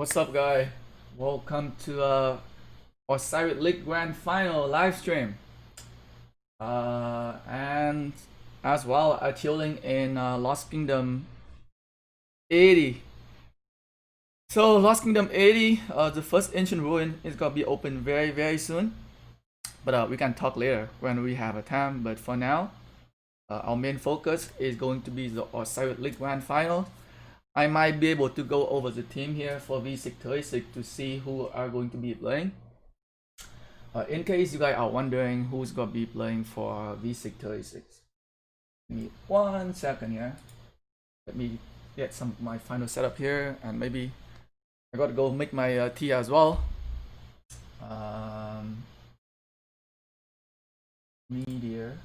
What's up, guy? Welcome to Osiris League Grand Final live stream. And as well, chilling in Lost Kingdom 80. So Lost Kingdom 80, the first ancient ruin is gonna be open very soon. But we can talk later when we have a time. But for now, our main focus is going to be the Osiris League Grand Final. I might be able to go over the team here for V636 to see who are going to be playing. In case you guys are wondering who's going to be playing for V636. Give me 1 second here. Let me get some of my final setup here, and maybe I got to go make my tea as well. Media.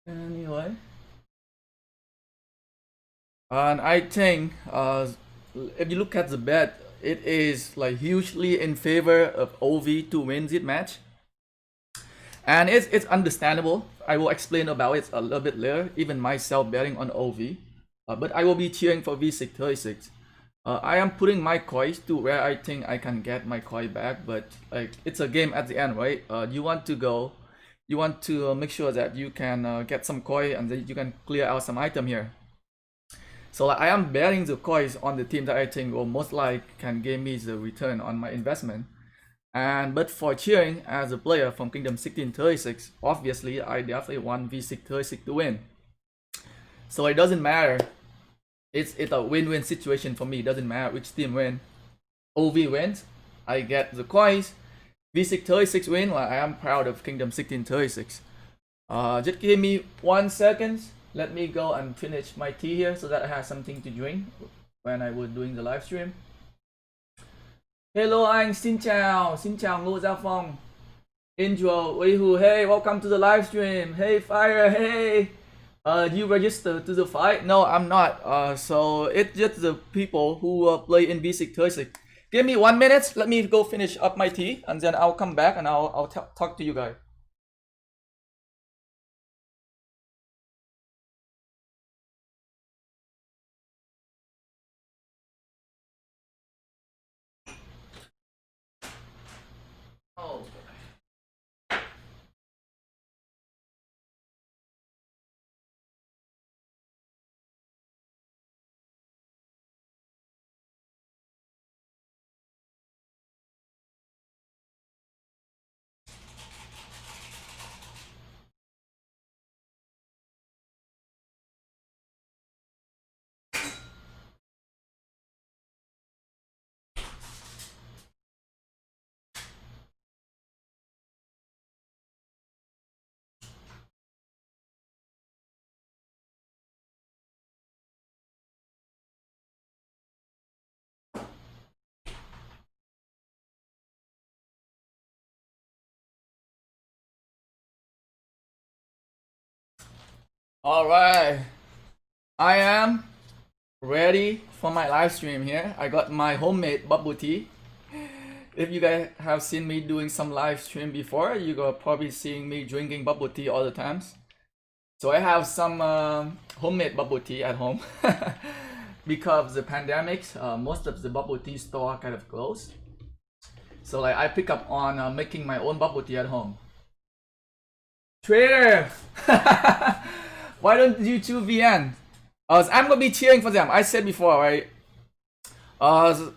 Anyway, and I think if you look at the bet, it is like hugely in favor of OV to win this match, and it's understandable. I will explain about it a little bit later. Even myself betting on OV, but I will be cheering for V636. I am putting my coins to where I think I can get my coin back, but like it's a game at the end, right? You want to make sure that you can get some coin and then you can clear out some item here. So like, I am betting the coins on the team that I think will most likely can give me the return on my investment. But for cheering as a player from Kingdom 1636, obviously I definitely want V636 to win. So it doesn't matter. It's a win-win situation for me. It doesn't matter which team wins. OV wins, I get the coins. V636 win, like I am proud of Kingdom 1636. Just give me 1 second. Let me go and finish my tea here so that I have something to drink when I was doing the live stream. Hello anh, xin chào Ngô Gia Phong. Intro, Weihu, hey, welcome to the live stream. Hey Fire, hey. You registered to the fight? No, I'm not. So it's just the people who play in V636. Give me 1 minute. Let me go finish up my tea, and then I'll come back and I'll talk to you guys. Oh. Alright, I am ready for my live stream here. I got my homemade bubble tea. If you guys have seen me doing some live stream before, you are probably seeing me drinking bubble tea all the times. So I have some homemade bubble tea at home. Because of the pandemic, most of the bubble tea store kind of closed. So like I pick up on making my own bubble tea at home. Trader! Why don't you choose VN? I'm gonna be cheering for them. I said before, right?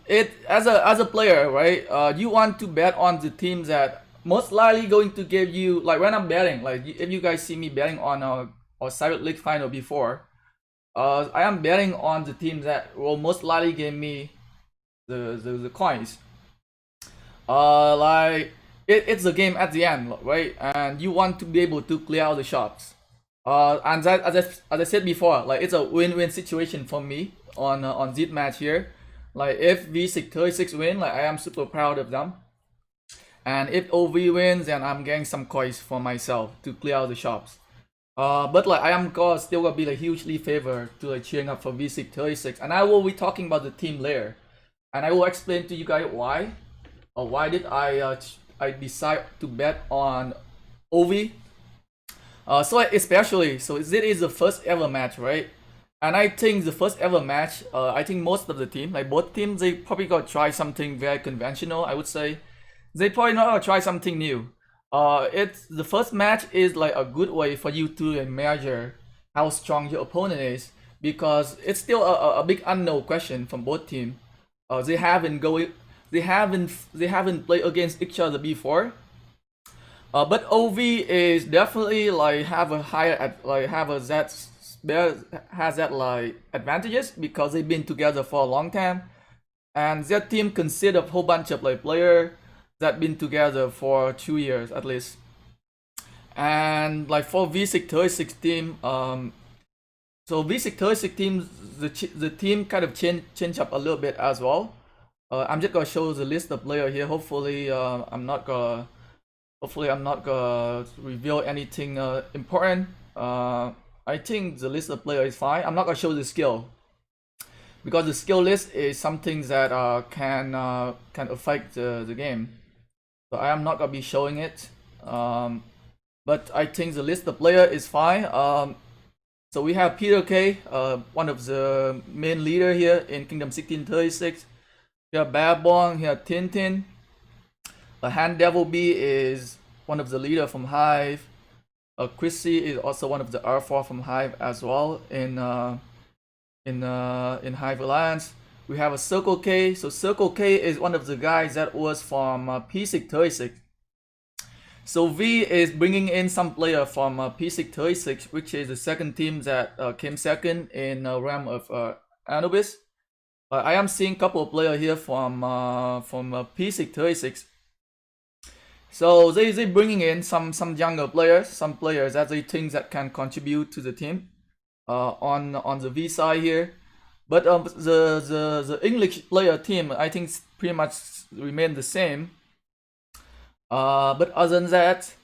It as a player, right? You want to bet on the teams that most likely going to give you, like when I'm betting, like if you guys see me betting on Osiris League Final before, I am betting on the teams that will most likely give me the coins. Like it's a game at the end, right? And you want to be able to clear out the shops. And that, as I said before, like it's a win-win situation for me on this match here. Like if V636 win, like I am super proud of them. And if OV wins, then I'm getting some coins for myself to clear out the shops. But like I am still gonna be like hugely favored to like cheering up for V636, and I will be talking about the team later, and I will explain to you guys why. Why did I I decide to bet on OV. So it is the first ever match, right? And I think the first ever match, I think most of the team, like both teams, they probably gonna try something very conventional. I would say they probably not gonna try something new. It's the first match is like a good way for you to measure how strong your opponent is, because it's still a big unknown question from both teams. They haven't played against each other before. But OV is definitely like have a higher has that like advantages because they've been together for a long time, and their team consists of a whole bunch of like players that been together for 2 years at least. And like for V636 team, so V636 team, the team kind of change up a little bit as well. I'm just gonna show the list of players here. Hopefully, I'm not gonna reveal anything important. I think the list of players is fine. I'm not gonna show the skill because the skill list is something that can affect the game. So I am not gonna be showing it. But I think the list of player is fine. So we have Peter K, one of the main leader here in Kingdom 1636. Here Babong, here Tintin. Han Devil B is one of the leader from Hive. Chrissy is also one of the R4 from Hive as well in Hive Alliance. We have a Circle K. So Circle K is one of the guys that was from P636. So V is bringing in some player from P636, which is the second team that came second in realm of Anubis. I am seeing a couple of players here from P636. So they bringing in some younger players, some players that they think that can contribute to the team on the V side here. But the English player team, I think pretty much remain the same. But other than that,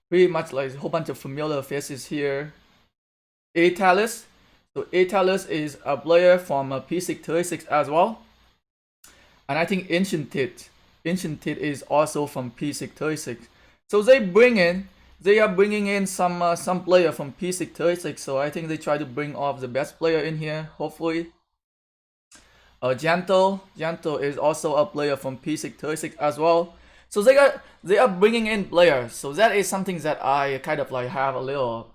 pretty much like a whole bunch of familiar faces here. Atalis. So Atalis is a player from P636 as well. And I think Ancient Tit is also from P636. So they are bringing in some player from P636. So I think they try to bring off the best player in here, hopefully. Gentle is also a player from P636 as well. So they are bringing in players. So that is something that I kind of like have a little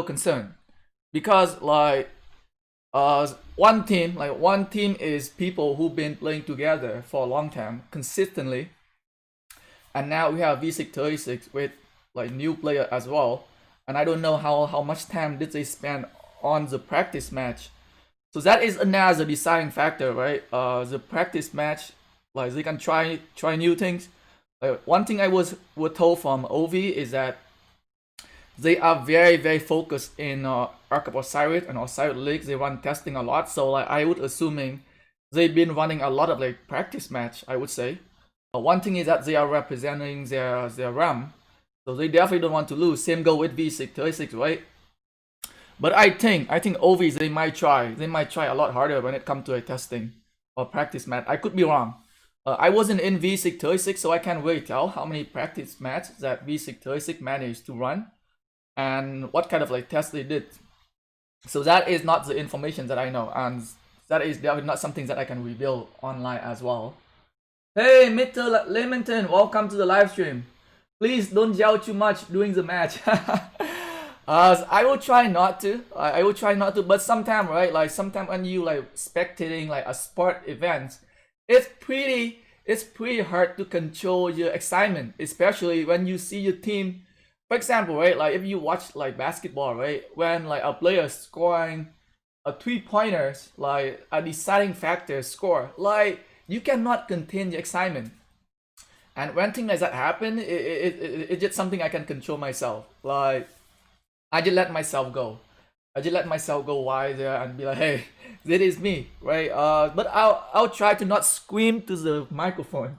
concern, because like one team is people who've been playing together for a long time consistently, and now we have V636 with like new player as well, and I don't know how much time did they spend on the practice match. So that is another deciding factor, right? The practice match, like they can try new things. One thing I was told from OV is that they are very focused in Ark of Osiris and Osiris League. They run testing a lot, so like I would assuming they've been running a lot of like practice match, I would say. One thing is that they are representing their RAM, so they definitely don't want to lose. Same go with V636, right? But I think OVs they might try a lot harder when it comes to a testing or practice match. I could be wrong. I wasn't in V636, so I can't really tell how many practice matches that V636 managed to run and what kind of like tests they did. So that is not the information that I know, and that is definitely not something that I can reveal online as well. Hey, Mr. Leamington, welcome to the live stream. Please don't yell too much during the match. I will try not to. I will try not to. But sometimes, right? Like sometimes when you like spectating like a sport event, it's pretty hard to control your excitement, especially when you see your team. For example, right? Like if you watch like basketball, right? When like a player scoring a 3-pointers, like a deciding factor score, like you cannot contain the excitement. And when things like that happen, it's just something I can control myself. Like I just let myself go. I just let myself go wide there and be like, hey, this is me, right? But I'll try to not scream to the microphone,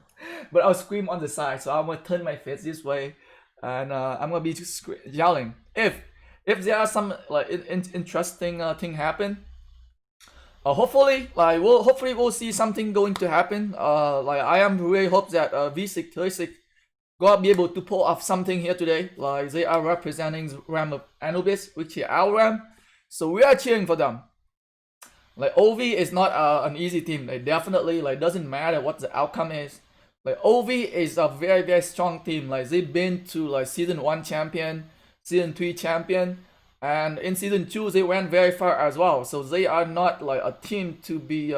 but I'll scream on the side. So I'm gonna turn my face this way, and I'm gonna be just yelling. If there are some like interesting thing happen, Hopefully, hopefully we'll see something going to happen. Like I am really hope that V636 gonna be able to pull off something here today. Like they are representing the RAM of Anubis, which is our RAM. So we are cheering for them. Like OV is not an easy team. Like definitely, like doesn't matter what the outcome is. Like OV is a very strong team. Like they've been to like season 1 champion, season 3 champion, and in season 2 they went very far as well. So they are not like a team to be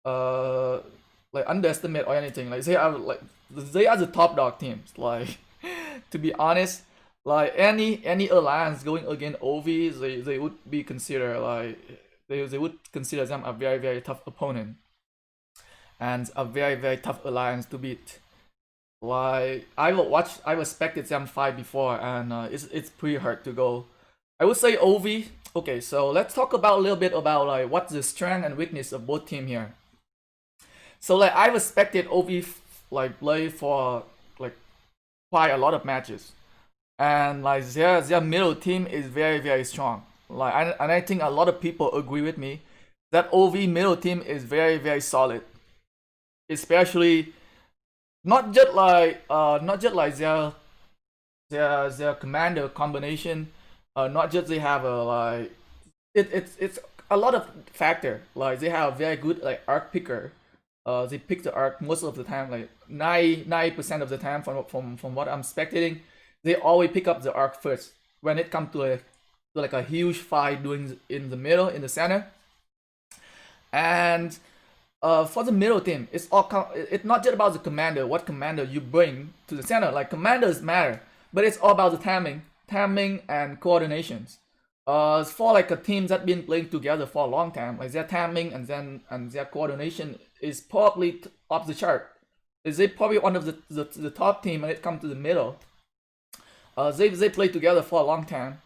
like underestimate or anything. Like they are the top dog teams. Like to be honest, like any alliance going against OV, they would be considered like they would consider them a very tough opponent and a very tough alliance to beat. Like I respected them fight before, and it's pretty hard to go. I would say OV. Okay, so let's talk about a little bit about like what's the strength and weakness of both team here. So like I respected OV like play for like quite a lot of matches, and like their middle team is very strong. Like and I think a lot of people agree with me that OV middle team is very solid, especially not just like their commander combination. Not just they have a like it's a lot of factor. Like they have very good like arc picker. They pick the arc most of the time, like 90% of the time from what I'm spectating. They always pick up the arc first when it comes to like a huge fight doing in the middle, in the center. And for the middle team, it's it's not just about the commander, what commander you bring to the center. Like commanders matter, but it's all about the timing and coordinations. For like a team that been playing together for a long time, like their timing and their coordination is probably off the chart. Is they probably one of the top team when it comes to the middle. They play together for a long time,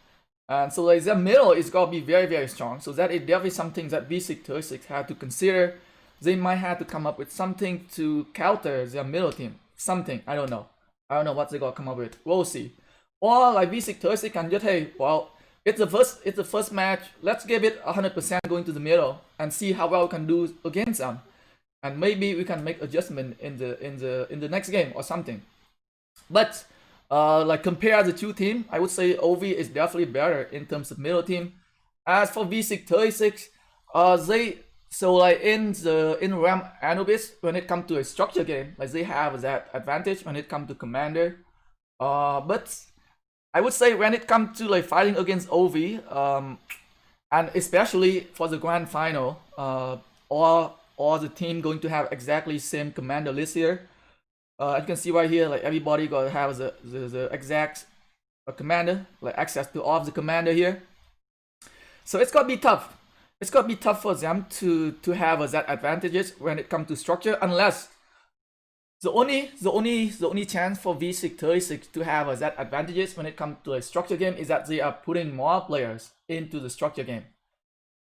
and so like their middle is gonna be very strong. So that is definitely something that V636 had to consider. They might have to come up with something to counter their middle team. Something, I don't know what they're gonna come up with. We'll see. Or like V636 can just, hey, well, it's the first match. Let's give it 100% going to the middle and see how well we can do against them, and maybe we can make adjustment in the next game or something. Like compare the two teams, I would say OV is definitely better in terms of middle team. As for V636, so like in RAM Anubis, when it comes to a structure game, like they have that advantage when it comes to commander. But I would say when it comes to like fighting against OV, and especially for the grand final, or the team going to have exactly same commander list here. As you can see right here, like everybody gonna have the exact commander, like access to all of the commander here. So it's gonna be tough. It's gonna be tough for them to have that advantages when it comes to structure, unless the only chance for V636 to have that advantages when it comes to a structure game is that they are putting more players into the structure game.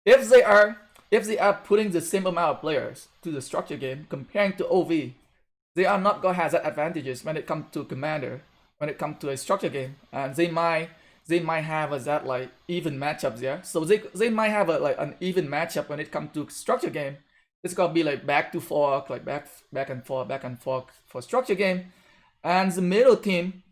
If they are putting the same amount of players to the structure game comparing to OV, they are not gonna have that advantages when it comes to commander, when it comes to a structure game, and they might have that like even matchups there. So they might have an even matchup when it comes to structure game. It's gonna be like back to forth, like back and forth for structure game. And the middle team,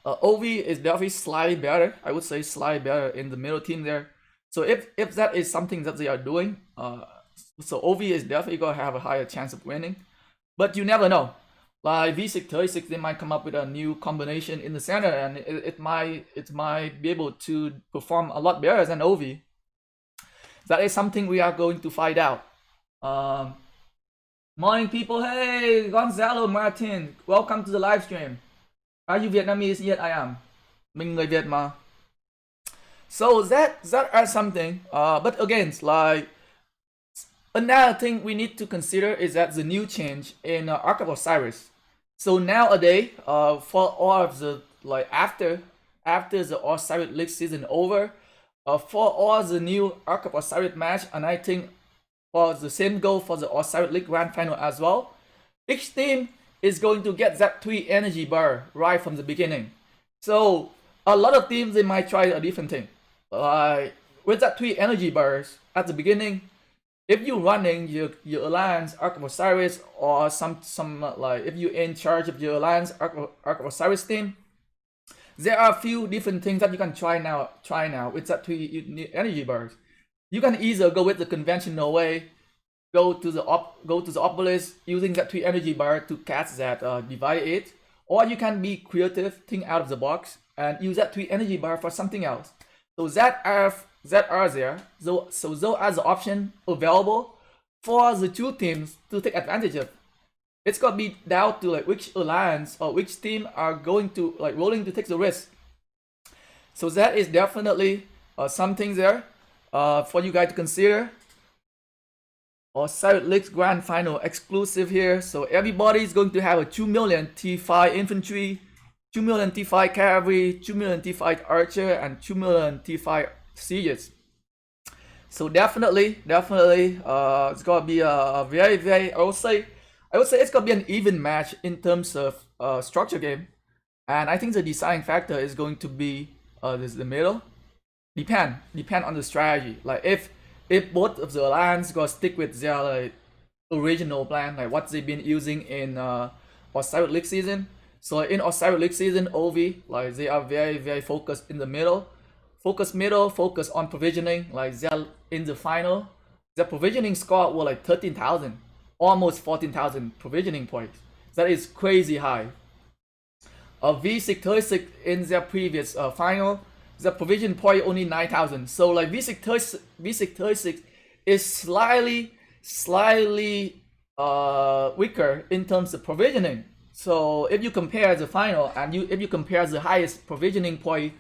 OV is definitely slightly better. I would say slightly better in the middle team there. So if that is something that they are doing, so OV is definitely gonna have a higher chance of winning. But you never know. Like V636, they might come up with a new combination in the center, and it might be able to perform a lot better than OV. That is something we are going to find out. Morning people, hey Gonzalo Martin, welcome to the live stream. Are you Vietnamese? Yes, I am. Mình người Việt mà. So that are something. But again, like another thing we need to consider is that the new change in Ark of Osiris. So nowadays, for all of the like after the Osiris League season over, for all the new Ark of Osiris match, and I think for the same goal for the Osiris League Grand Final as well, each team is going to get that 3 energy bar right from the beginning. So a lot of teams, they might try a different thing. With that 3 energy bars at the beginning, if you're running your alliance Ark of Osiris, or some like if you're in charge of your alliance Ark of Osiris team, there are a few different things that you can try now. It's that to energy bars. You can either go with the conventional way, go to the obelisk using that 3 energy bar to catch that divide it, or you can be creative, think out of the box, and use that 3 energy bar for something else. So that are there. So those are the option available for the 2 teams to take advantage of. It's gonna be down to like which alliance or which team are going to like willing to take the risk. So that is definitely something there for you guys to consider. Osiris League Grand Final exclusive here. So everybody is going to have a 2 million T5 infantry, 2 million T5 cavalry, 2 million T5 archer, and 2 million T5 sieges. So definitely, it's gonna be a very I would say it's gonna be an even match in terms of structure game, and I think the deciding factor is going to be the middle. Depend on the strategy. Like if both of the alliance gonna stick with their like original plan, like what they've been using in Osiris League season. So in Osiris League season, OV, like they are very focused in the middle. Focus on provisioning. Like they're in the final, their provisioning score was like 13,000. Almost 14,000 provisioning points. That is crazy high. V636 in their previous final, the provision point only 9,000. So like V636 is slightly weaker in terms of provisioning. So if you compare the final and if you compare the highest provisioning point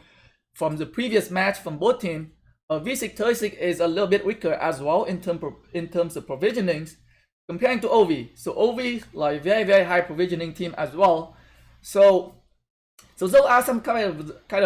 from the previous match from both teams, V636 is a little bit weaker as well in terms of provisionings, comparing to OV. So OV like very high provisioning team as well. So those are some kind of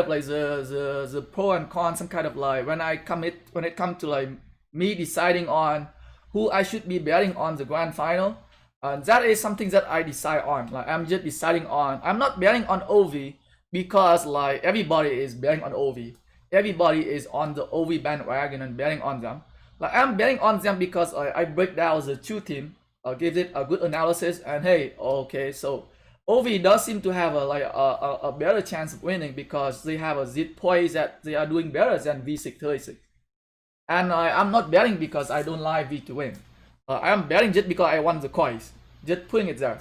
like the pro and con, some kind of like when it comes to like me deciding on who I should be betting on the grand final. That is something that I decide on. Like I'm just deciding on. I'm not betting on OV because like everybody is betting on OV. Everybody is on the OV bandwagon and betting on them. Like I'm betting on them because I break down the 2 team, give it a good analysis, and hey, okay, so OV does seem to have a better chance of winning because they have a zip poise that they are doing better than V636. And I'm not betting because I don't like V to win. I am betting just because I want the coins. Just putting it there.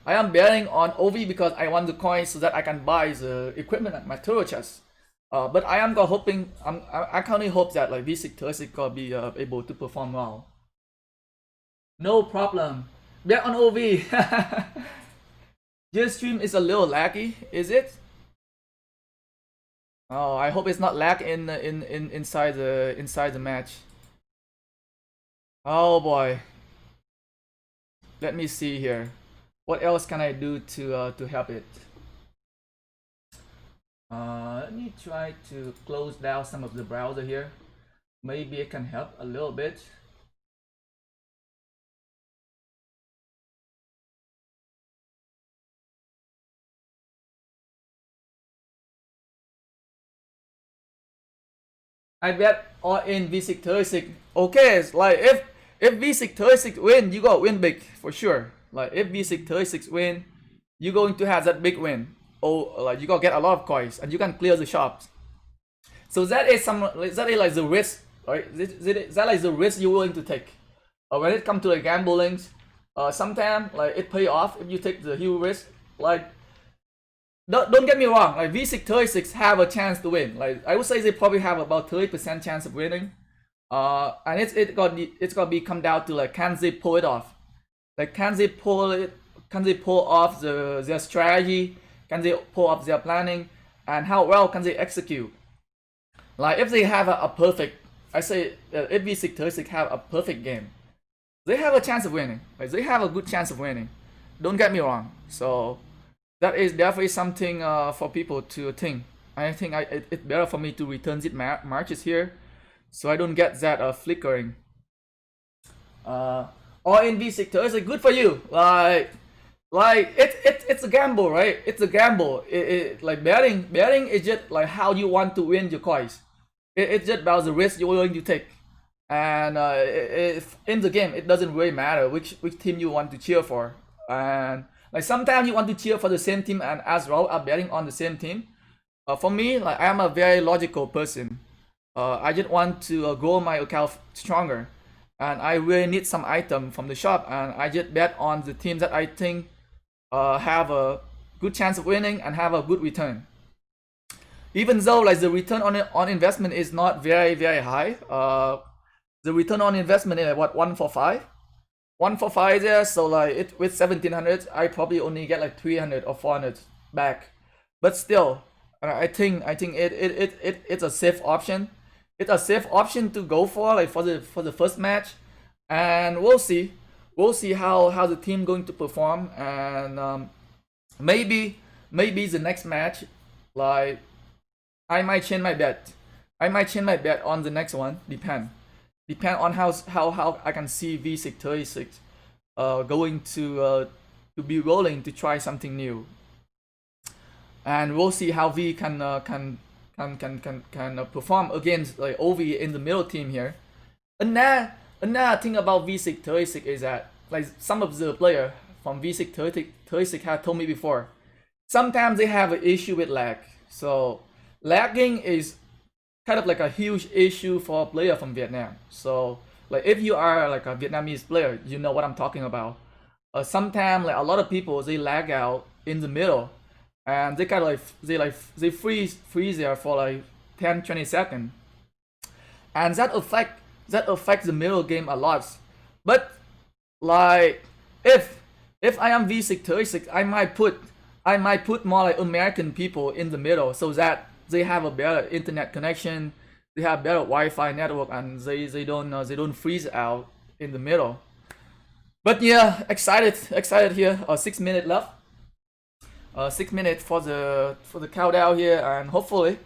I am betting on OV because I want the coins so that I can buy the equipment at my turtle chest. But I am hoping, I can only hope that like V636 gonna be able to perform well. No problem. Bet on OV. Your stream is a little laggy, is it? Oh, I hope it's not lag inside the match. Oh boy. Let me see here. What else can I do to help it? Let me try to close down some of the browser here. Maybe it can help a little bit. I bet all in V636. Okay, it's like if V636 win, you go win big for sure. Like if V636 win, you're going to have that big win. Oh, like you gonna get a lot of coins and you can clear the shops. So that is like the risk, right? That like the risk you're willing to take. When it comes to the gambling, sometimes like it pay off if you take the huge risk. Like don't get me wrong, like V636 have a chance to win. Like I would say they probably have about 30% chance of winning. And it's gonna be come down to like can they pull it off? Like can they pull off their strategy? Can they pull off their planning? And how well can they execute? Like if they have a perfect, I say if V636 have a perfect game, they have a chance of winning. Like they have a good chance of winning. Don't get me wrong. So that is definitely something for people to think. I think it's better for me to return these marches here, so I don't get that flickering. Or in V636, good for you. Like it's a gamble, right? It's a gamble. Like betting is just like how you want to win your coins. It's just about the risk you're willing to take. And if in the game, it doesn't really matter which team you want to cheer for. And like sometimes you want to cheer for the same team and as well are betting on the same team. For me, like I am a very logical person. I just want to grow my account stronger, and I really need some item from the shop, and I just bet on the teams that I think have a good chance of winning and have a good return. Even though like the return on investment is not very high, the return on investment is like what 145, 145 there. So like it with 1700, I probably only get like 300 or 400 back, but still, I think it's a safe option. It's a safe option to go for like for the first match, and we'll see how the team going to perform, and maybe the next match, like I might change my bet. I might change my bet on the next one. Depend on how I can see V636 going to be rolling to try something new, and we'll see how V can perform against like OV in the middle team here. Another thing about V636 is that like some of the player from V636 have told me before, sometimes they have an issue with lag. So lagging is kind of like a huge issue for a player from Vietnam. So like if you are like a Vietnamese player, you know what I'm talking about. Sometimes like a lot of people they lag out in the middle, and they kind of they freeze there for like 10-20 seconds, and that affects the middle game a lot. But like if I am V636, I might put more like American people in the middle so that they have a better internet connection, they have better Wi-Fi network, and they don't freeze out in the middle. But yeah, excited here. 6 minutes left. 6 minutes for the countdown here, and hopefully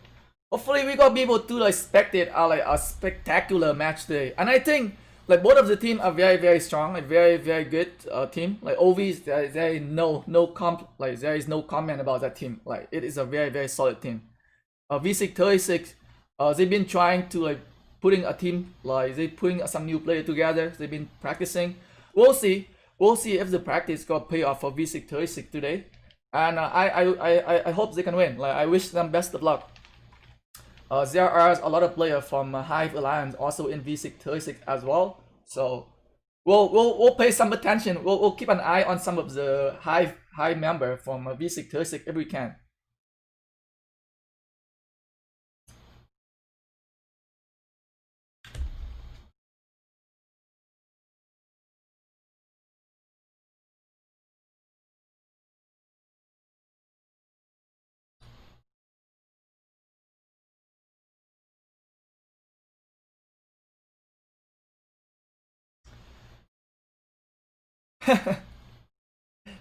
we gonna be able to like spectate a spectacular match today. And I think like both of the team are very strong, like very good team. Like OV's there is there is no comment about that team. Like it is a very solid team. V636, they've been trying to like putting a team, like they putting some new player together. They've been practicing. We'll see if the practice got pay off for V636 today. And I hope they can win. Like I wish them best of luck. There are a lot of players from Hive Alliance also in V636 as well. So we'll pay some attention. We'll keep an eye on some of the Hive member from V636 if we can.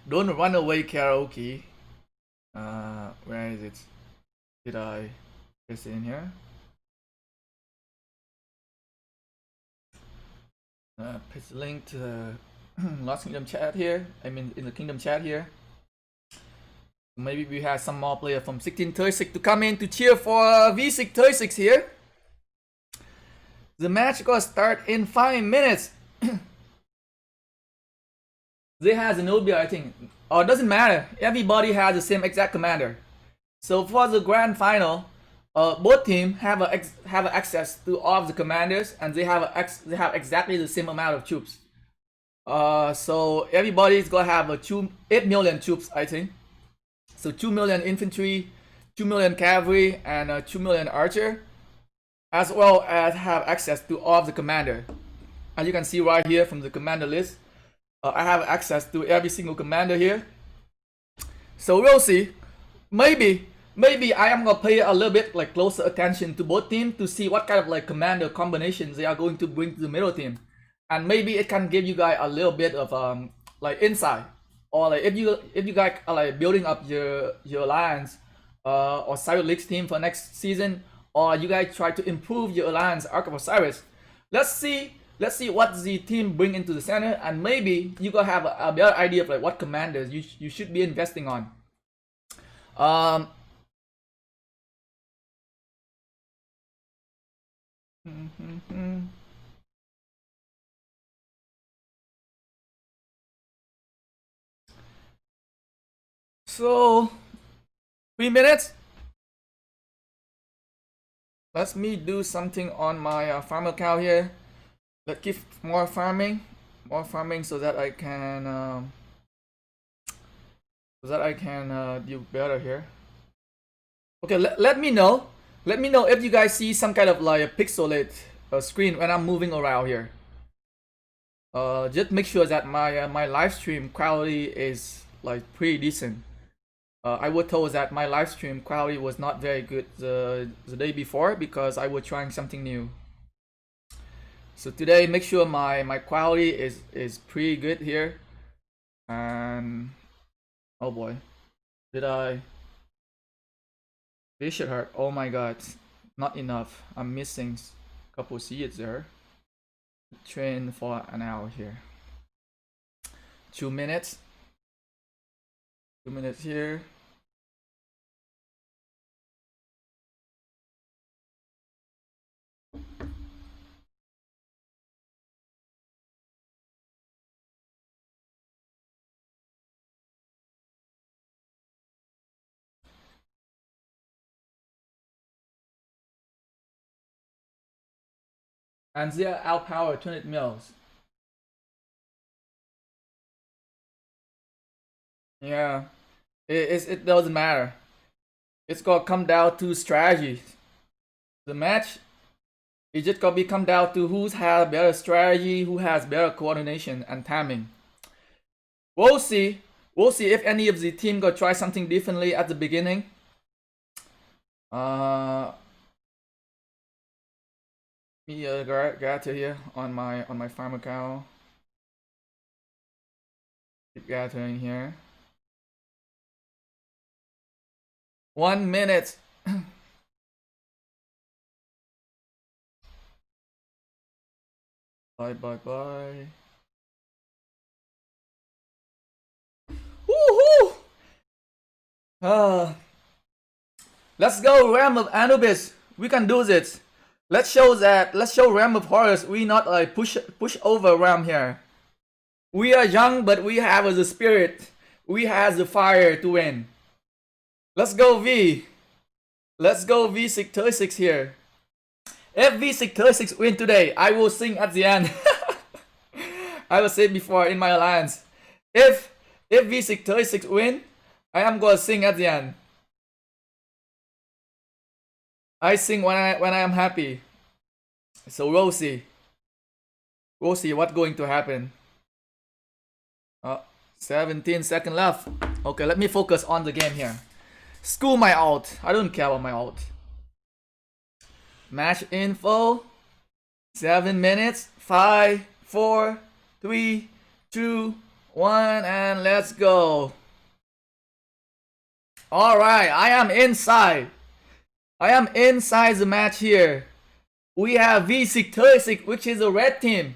Don't run away, karaoke. Where is it? Did I paste it in here? Paste the link to the Lost Kingdom chat here. I mean, in the Kingdom chat here. Maybe we have some more player from 1636 to come in to cheer for V636 here. The match gonna start in 5 minutes. They has an OB, I think. Oh, it doesn't matter. Everybody has the same exact commander. So for the grand final, both teams have access to all of the commanders, and they have exactly the same amount of troops. So everybody's gonna have 8 million troops, I think. So 2 million infantry, 2 million cavalry, and 2 million archer, as well as have access to all of the commander. As you can see right here from the commander list, I have access to every single commander here. So we'll see. Maybe I am gonna pay a little bit like closer attention to both teams to see what kind of like commander combinations they are going to bring to the middle team, and maybe it can give you guys a little bit of like insight, or like if you guys are like building up your alliance or Osiris League's team for next season, or you guys try to improve your alliance Arc of Osiris. Let's see what the team bring into the center, and maybe you gonna have a better idea of like what commanders you should be investing on. So 3 minutes. Let me do something on my farm account here. Let's give more farming so that I can do better here. Okay, let me know if you guys see some kind of like a pixelate screen when I'm moving around here. Just make sure that my live stream quality is like pretty decent. I was told that my live stream quality was not very good the day before because I was trying something new. So today, make sure my quality is pretty good here. And oh boy, did I? This should hurt. Oh my god, not enough. I'm missing a couple seeds there. Train for an hour here. 2 minutes. 2 minutes here. And they are outpowered 200 mils. Yeah, it doesn't matter. It's gonna come down to strategy. The match, it just gonna come down to who's has better strategy, who has better coordination and timing. We'll see. We'll see if any of the team gonna try something differently at the beginning. Me gather here on my farm account. Keep gathering here. 1 minute. Bye. Woohoo! Let's go, Realm of Anubis. We can do this. Let's show Realm of Horus. We not like push over Realm here. We are young, but we have the spirit. We have the fire to win. Let's go V. Let's go V636 here. If V636 win today, I will sing at the end. I will say before in my alliance. If V636 win, I am gonna sing at the end. I sing when I am happy. So we'll see. We'll see what's going to happen. 17 seconds left. Okay, let me focus on the game here. School my ult. I don't care about my ult. Match info. 7 minutes. 5, 4, 3, 2, 1, and let's go. Alright, I am inside. I am inside the match here. We have V636, which is a red team.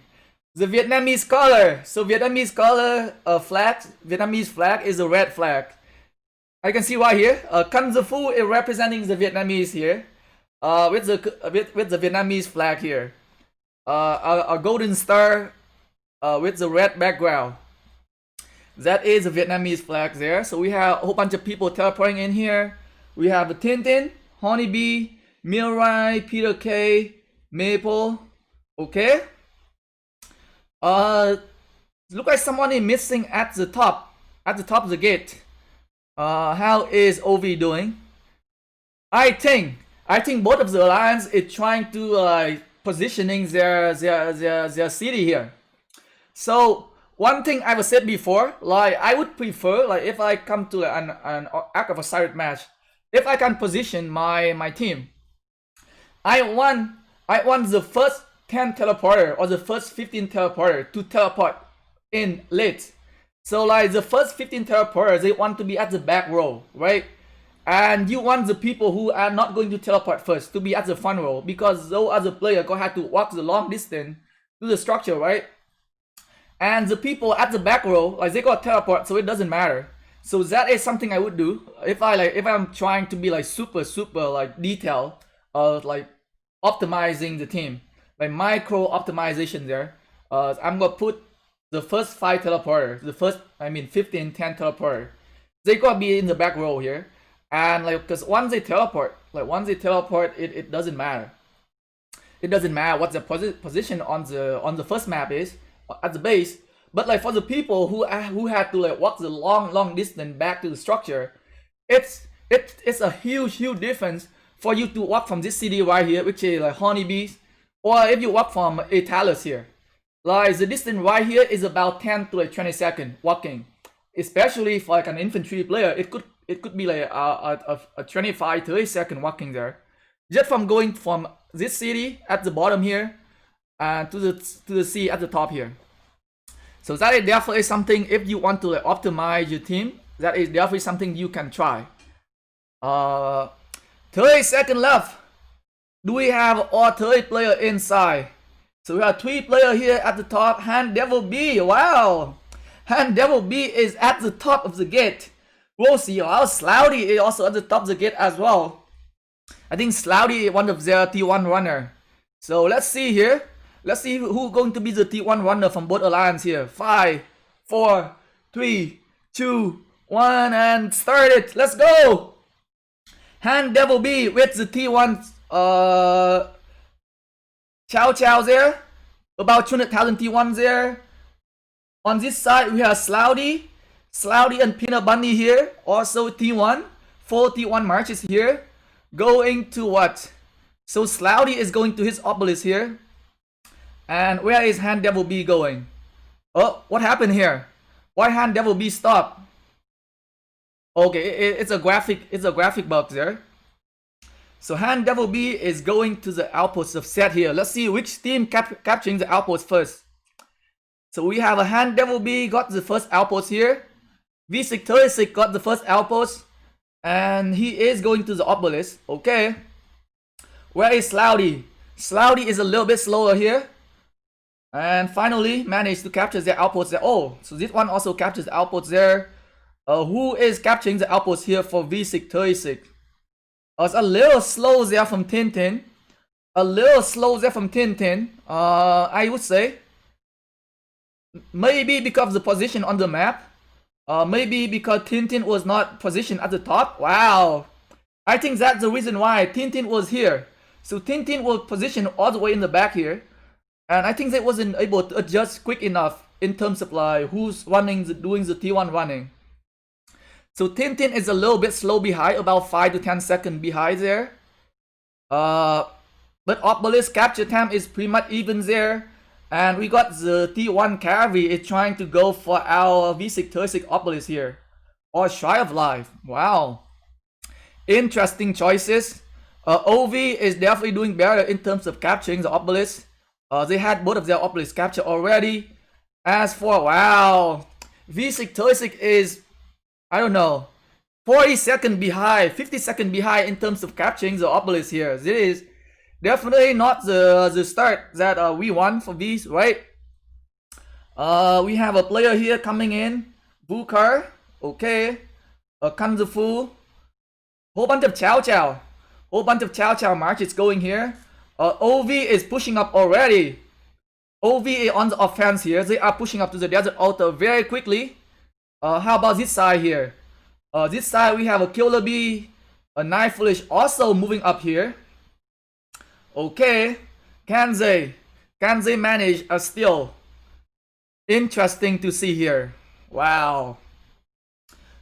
The Vietnamese color. So Vietnamese color flag. Vietnamese flag is a red flag. I can see right here. Kung Fu is representing the Vietnamese here. With the Vietnamese flag here. A golden star with the red background. That is the Vietnamese flag there. So we have a whole bunch of people teleporting in here. We have Tintin, Honeybee, Milrai, Peter K, Maple. Okay. Look like someone is missing at the top of the gate. How is OV doing? I think both of the alliance is trying to positioning their city here. So one thing I've said before, like I would prefer, like if I come to an Ark of Osiris match, if I can position my team, I want the first 10 teleporter or the first 15 teleporter to teleport in late. So like the first 15 teleporters, they want to be at the back row, right? And you want the people who are not going to teleport first to be at the front row, because those other players gonna have to walk the long distance to the structure, right? And the people at the back row, like they got teleport, so it doesn't matter. So that is something I would do if I'm trying to be like super like detailed, like optimizing the team, like micro optimization there. I'm gonna put the first 5 teleporters, the first 15, 10 teleporter. they gotta be in the back row here. And like, because once they teleport, it doesn't matter. It doesn't matter what the position on the first map is at the base. But like for the people who had to like walk the long distance back to the structure, it's a huge difference for you to walk from this city right here, which is like honeybees, or if you walk from Italis here. Like the distance right here is about 10 to like 20 seconds walking, especially for like an infantry player. It could be like a 25-30 second walking there, just from going from this city at the bottom here to the sea at the top here. So that is definitely something, if you want to like optimize your team, that is definitely something you can try. 30 seconds left. Do we have all 30 players inside? So we have 3 players here at the top. Han Devil B, wow! Han Devil B is at the top of the gate. We'll see. Slouty is also at the top of the gate as well. I think Slouty is one of their T1 runner. So let's see here. Let's see who's going to be the T1 runner from both alliance here. 5, 4, 3, 2, 1, and start it. Let's go! Han Devil B with the T1 Chow there. About 200,000 T1s there. On this side we have Slouty and Peanut Bunny here. Also T1. 4 T1 marches here. Going to what? So Slouty is going to his obelisk here. And where is Han Devil B going? Oh, what happened here? Why Han Devil B stop? Okay, it's a graphic bug there. So Han Devil B is going to the outpost of Set here. Let's see which team capturing the outpost first. So we have a Han Devil B got the first outpost here. V636 got the first outpost. And he is going to the obelisk. Okay. Where is Slouty? Slouty is a little bit slower here. And finally managed to capture the outpost there. Oh, so this one also captures the outpost there. Who is capturing the outpost here for V636? It's a little slow there from Tintin. I would say. Maybe because of the position on the map. Maybe because Tintin was not positioned at the top. Wow. I think that's the reason why Tintin was here. So Tintin was positioned all the way in the back here. And I think they wasn't able to adjust quick enough in terms of like who's doing the T1 running. So Tintin is a little bit slow behind, about 5 to 10 seconds behind there. But obelisk capture time is pretty much even there. And we got the T1 Cavalry is trying to go for our V636 obelisk here. Or Shy of Life. Wow. Interesting choices. OV is definitely doing better in terms of capturing the obelisk. They had both of their obelisks captured already. As for, wow, V636 is, I don't know, 40 seconds behind, 50 seconds behind in terms of capturing the obelisk here. This is definitely not the start that we want for these, right? We have a player here coming in, Bukar, okay, Kanzafu, whole bunch of Chow marches going here. OV is pushing up already. OV is on the offense here. They are pushing up to the desert altar very quickly. How about this side here? This side we have a Killer Bee, a Night Foolish also moving up here. Okay, can they manage a steal? Interesting to see here. Wow.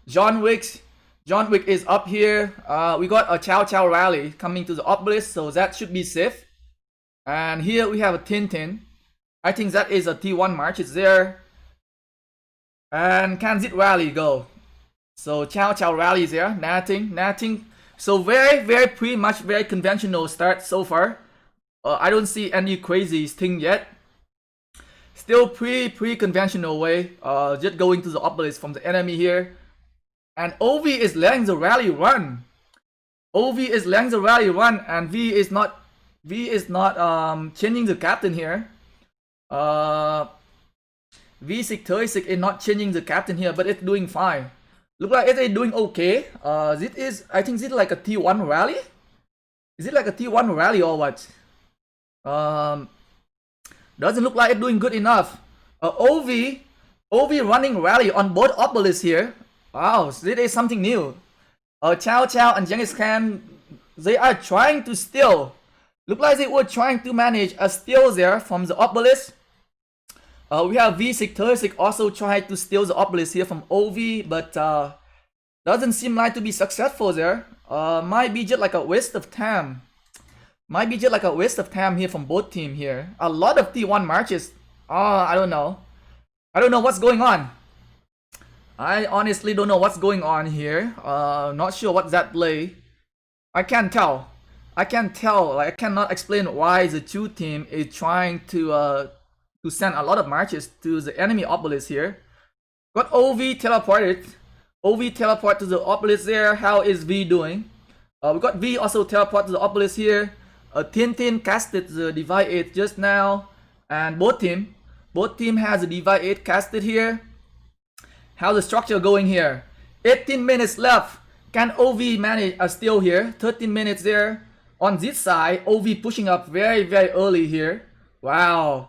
John Wick is up here. We got a Chow rally coming to the obelisk, so that should be safe. And here we have a Tintin. I think that is a T1 march. It's there. And can Zit rally go? So Chow rally is there. Nothing. So very pretty much very conventional start so far. I don't see any crazy thing yet. Still pretty conventional way. Just going to the obelisk from the enemy here. And OV is letting the rally run. And V is not changing the captain here. V636 is not changing the captain here, but it's doing fine. Look like it's doing okay. I think this is like a T1 rally. Is it like a T1 rally or what? Doesn't look like it's doing good enough. OV running rally on both obelisks here. Wow, this is something new. Chow Chow and Genghis Khan, they are trying to steal. Look like they were trying to manage a steal there from the obelisk. We have V636 also trying to steal the obelisk here from OV, but doesn't seem like to be successful there. Might be just like a waste of time. Might be just like a waste of time here from both team here. A lot of T1 marches. I don't know. I don't know what's going on. I honestly don't know what's going on here. Not sure what's that play. I can't tell. I can't tell. Like, I cannot explain why the two team is trying to send a lot of marches to the enemy obelisk here. Got OV teleported. OV teleport to the obelisk there. How is V doing? We got V also teleport to the obelisk here. Tintin casted the Divide 8 just now. And both team has a Divide 8 casted here. How's the structure going here? 18 minutes left. Can OV manage a steal here? 13 minutes there. On this side, OV pushing up very, very early here. Wow.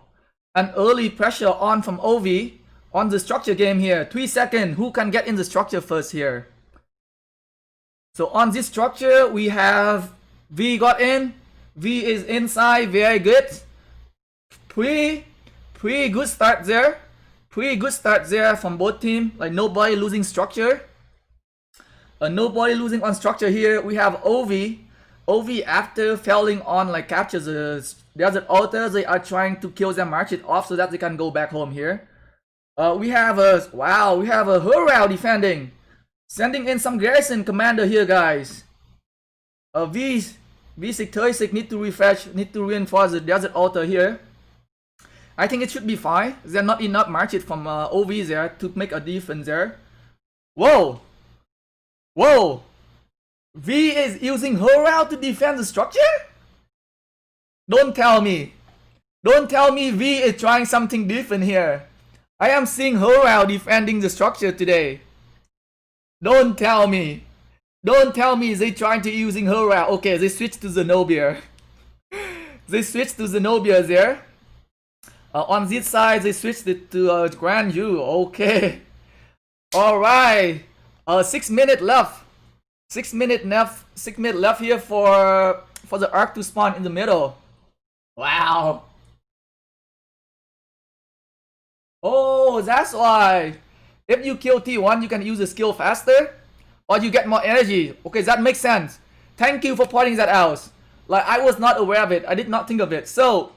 An early pressure on from OV on the structure game here. 3 seconds. Who can get in the structure first here? So on this structure, we have V got in. V is inside. Very good. Pretty good start there. Pretty good start there from both team. Like nobody losing structure. Nobody losing on structure here. We have OV. OV after failing on like capture the desert altar, they are trying to kill them, march it off so that they can go back home here. We have a Hurrah defending. Sending in some garrison commander here, guys. V636 need to refresh, need to reinforce the desert altar here. I think it should be fine. There are not enough marches from OV there to make a difference there. Whoa! Whoa! V is using Hurrah to defend the structure? Don't tell me. Don't tell me V is trying something different here. I am seeing Hurrah defending the structure today. Don't tell me. Don't tell me they trying to using Hurrah. Okay, they switched to Zenobia. They switched to Zenobia there. On this side, they switched it to Grand Ju. Okay. Alright. 6 minutes left. 6 minutes left here for the arc to spawn in the middle. Wow. Oh, that's why. If you kill T1, you can use the skill faster, or you get more energy. Okay, that makes sense. Thank you for pointing that out. Like, I was not aware of it. I did not think of it. So,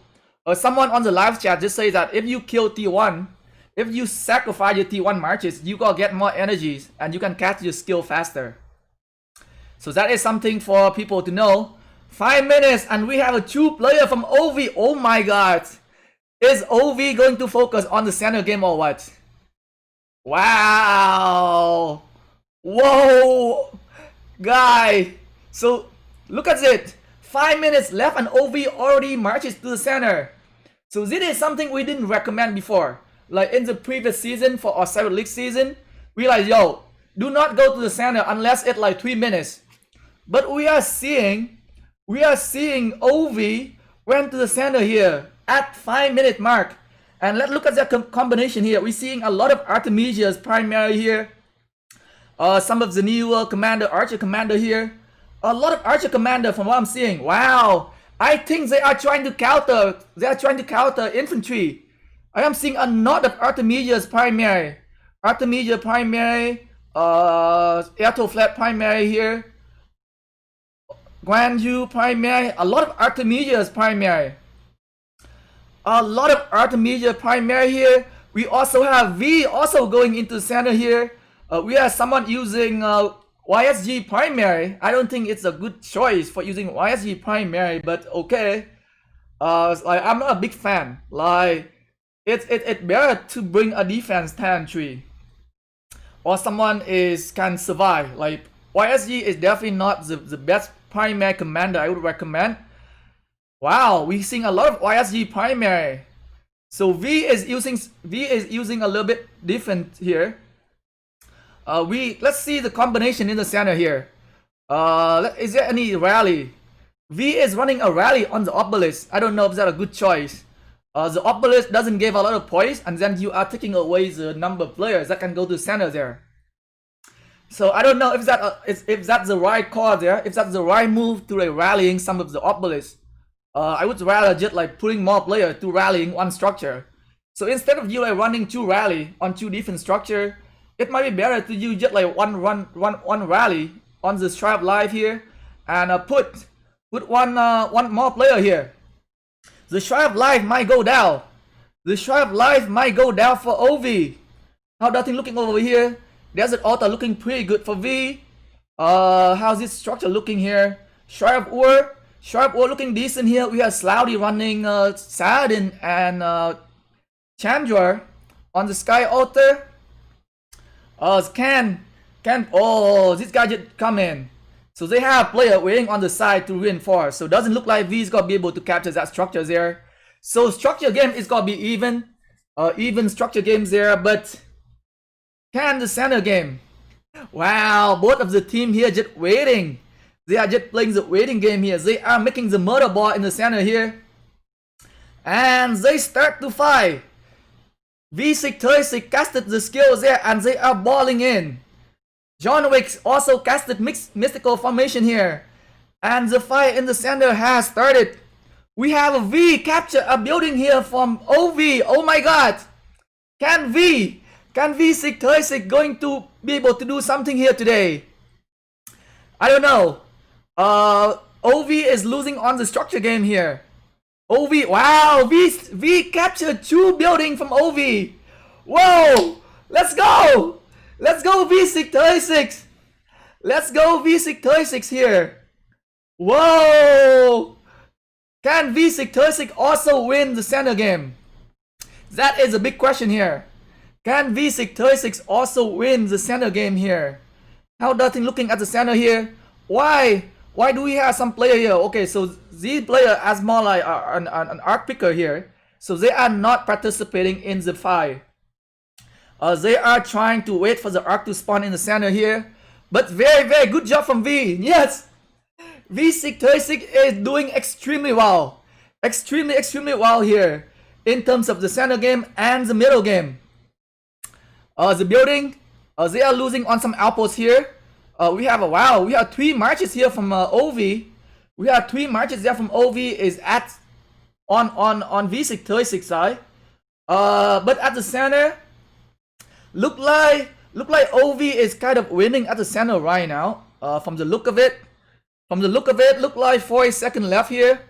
someone on the live chat just say that if you kill T1, if you sacrifice your T1 marches, you gonna get more energies and you can catch your skill faster. So that is something for people to know. 5 minutes and we have a 2-player from OV. Oh my god. Is OV going to focus on the center game or what? Wow. Whoa. Guy. So look at it. 5 minutes left and OV already marches to the center. So this is something we didn't recommend before. Like in the previous season for our Osiris League season, we like, yo, do not go to the center unless it's like 3 minutes. But we are seeing OV went to the center here at 5 minute mark. And let's look at that combination here. We're seeing a lot of Artemisia's primary here. Some of the new commander, archer commander here. A lot of archer commander from what I'm seeing. Wow. I think they are trying to counter. They are trying to counter infantry. I am seeing a lot of Artemisia's primary. Artemisia primary. Airto flat primary here. Guanyu primary. A lot of Artemisia's primary. A lot of Artemisia primary here. We also have V also going into center here. We have someone using YSG primary. I don't think it's a good choice for using YSG primary, but okay. Like I'm not a big fan. Like it's better to bring a defense 10-3. Or someone can survive. Like YSG is definitely not the best primary commander I would recommend. Wow, we're seeing a lot of YSG primary. So V is using a little bit different here. Let's see the combination in the center here. Is there any rally? V is running a rally on the obelisk. I don't know if that's a good choice. The obelisk doesn't give a lot of points, and then you are taking away the number of players that can go to center there. So I don't know if that's the right call there, if that's the right move to like rallying some of the obelisks. I would rather just like putting more players to rallying one structure. So instead of you like running two rally on two different structure, it might be better to you just like one rally on the stripe live here, and put one more player here. The stripe live might go down. The stripe live might go down for OV. How that thing looking over here? Desert Altar looking pretty good for V. How's this structure looking here? Sharp Ur looking decent here. We have Sloudy running Saladin and Chandra on the Sky Altar. Can this guy just come in. So they have player waiting on the side to reinforce. So it doesn't look like V is gonna be able to capture that structure there. So structure game is gonna be even structure games there, but can the center game? Wow, both of the team here just waiting. They are just playing the waiting game here. They are making the murder ball in the center here. And they start to fight. V636 casted the skills there and they are balling in. John Wick also casted mystical formation here. And the fight in the center has started. We have a V capture a building here from OV. Oh my god. Can V636 going to be able to do something here today? I don't know. OV is losing on the structure game here. OV, wow, V captured two buildings from OV. Whoa, let's go. Let's go V636. Let's go V636 here. Whoa. Can V636 also win the center game? That is a big question here. Can V636 also win the center game here? How that thing looking at the center here? Why do we have some player here? Okay, so these player as more like an arc picker here. So they are not participating in the fight. They are trying to wait for the arc to spawn in the center here. But very good job from V. Yes, V636 is doing extremely well. Extremely well here in terms of the center game and the middle game. The building, they are losing on some outposts here. We have 3 marches here from OV. We have 3 marches there from OV is at on V636 side. But at the center, look like OV is kind of winning at the center right now. From the look of it, look like 40 seconds left here.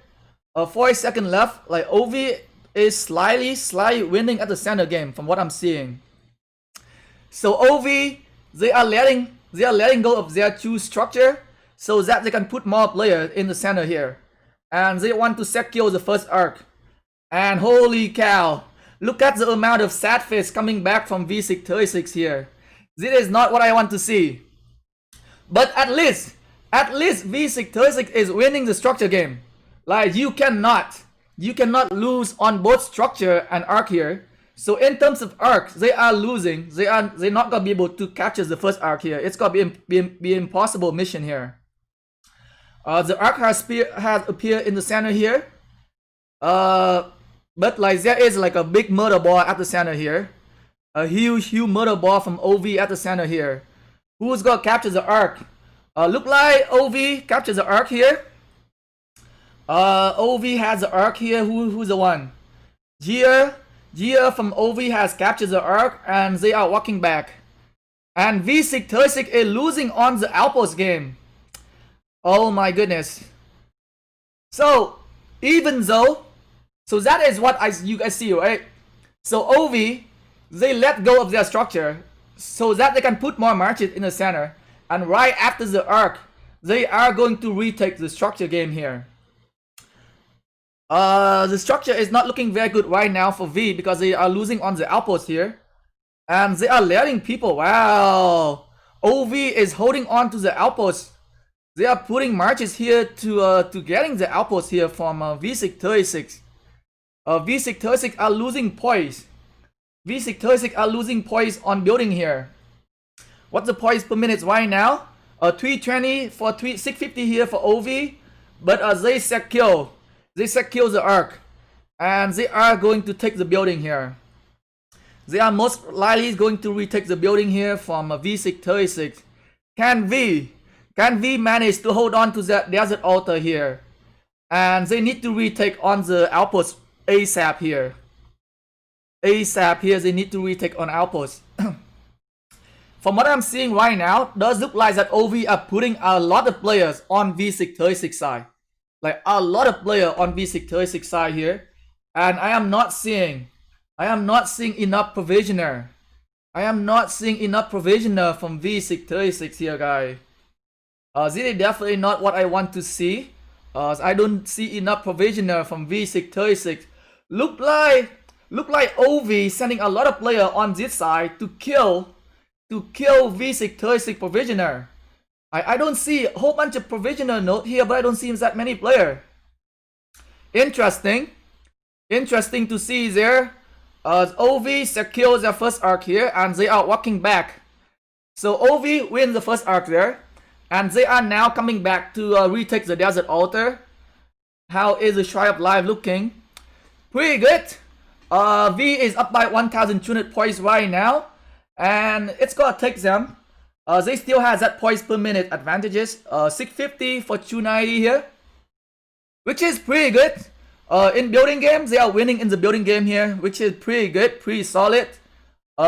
40 seconds left. Like OV is slightly winning at the center game from what I'm seeing. So OV, they are letting go of their two structure so that they can put more players in the center here. And they want to secure the first arc. And holy cow, look at the amount of sad face coming back from V636 here. This is not what I want to see. But at least V636 is winning the structure game. Like you cannot lose on both structure and arc here. So in terms of arc, they are losing. They're not gonna be able to capture the first arc here. It's gonna be impossible mission here. The arc has appeared in the center here. But like there is like a big murder ball at the center here. A huge murder ball from OV at the center here. Who's gonna capture the arc? Look like OV captures the arc here. OV has the arc here. Who's the one? Gia from OV has captured the arc and they are walking back. And V636 is losing on the outpost game. Oh my goodness. So even though, so that is what you guys see, right? So OV, they let go of their structure so that they can put more marches in the center. And right after the arc, they are going to retake the structure game here. The structure is not looking very good right now for V because they are losing on the outpost here. And they are letting people, wow. OV is holding on to the outpost. They are putting marches here to getting the outpost here from V636. V636 are losing poise. V636 are losing poise on building here. What's the poise per minute right now? 320 for 650 here for OV. But they secure the arc. And they are going to take the building here. They are most likely going to retake the building here from V636. Can V manage to hold on to that desert altar here? And they need to retake on the outpost ASAP here. ASAP here, they need to retake on outpost. From what I'm seeing right now, does look like that OV are putting a lot of players on V636 side. Like a lot of players on V636 side here. And I am not seeing enough provisioner. I am not seeing enough provisioner from V636 here, guys. This is definitely not what I want to see. I don't see enough provisioner from V636. Look like OV sending a lot of player on this side to kill V636 provisioner. I don't see a whole bunch of provisioner node here, but I don't see that many player. Interesting to see there. OV secures their first arc here and they are walking back. So OV wins the first arc there. And they are now coming back to retake the desert altar. How is the Shrine of Life looking? Pretty good. V is up by 1,200 points right now. And it's gonna take them. They still has that points per minute advantages. 650 for 290 here. Which is pretty good. In building games, they are winning in the building game here. Which is pretty good, pretty solid.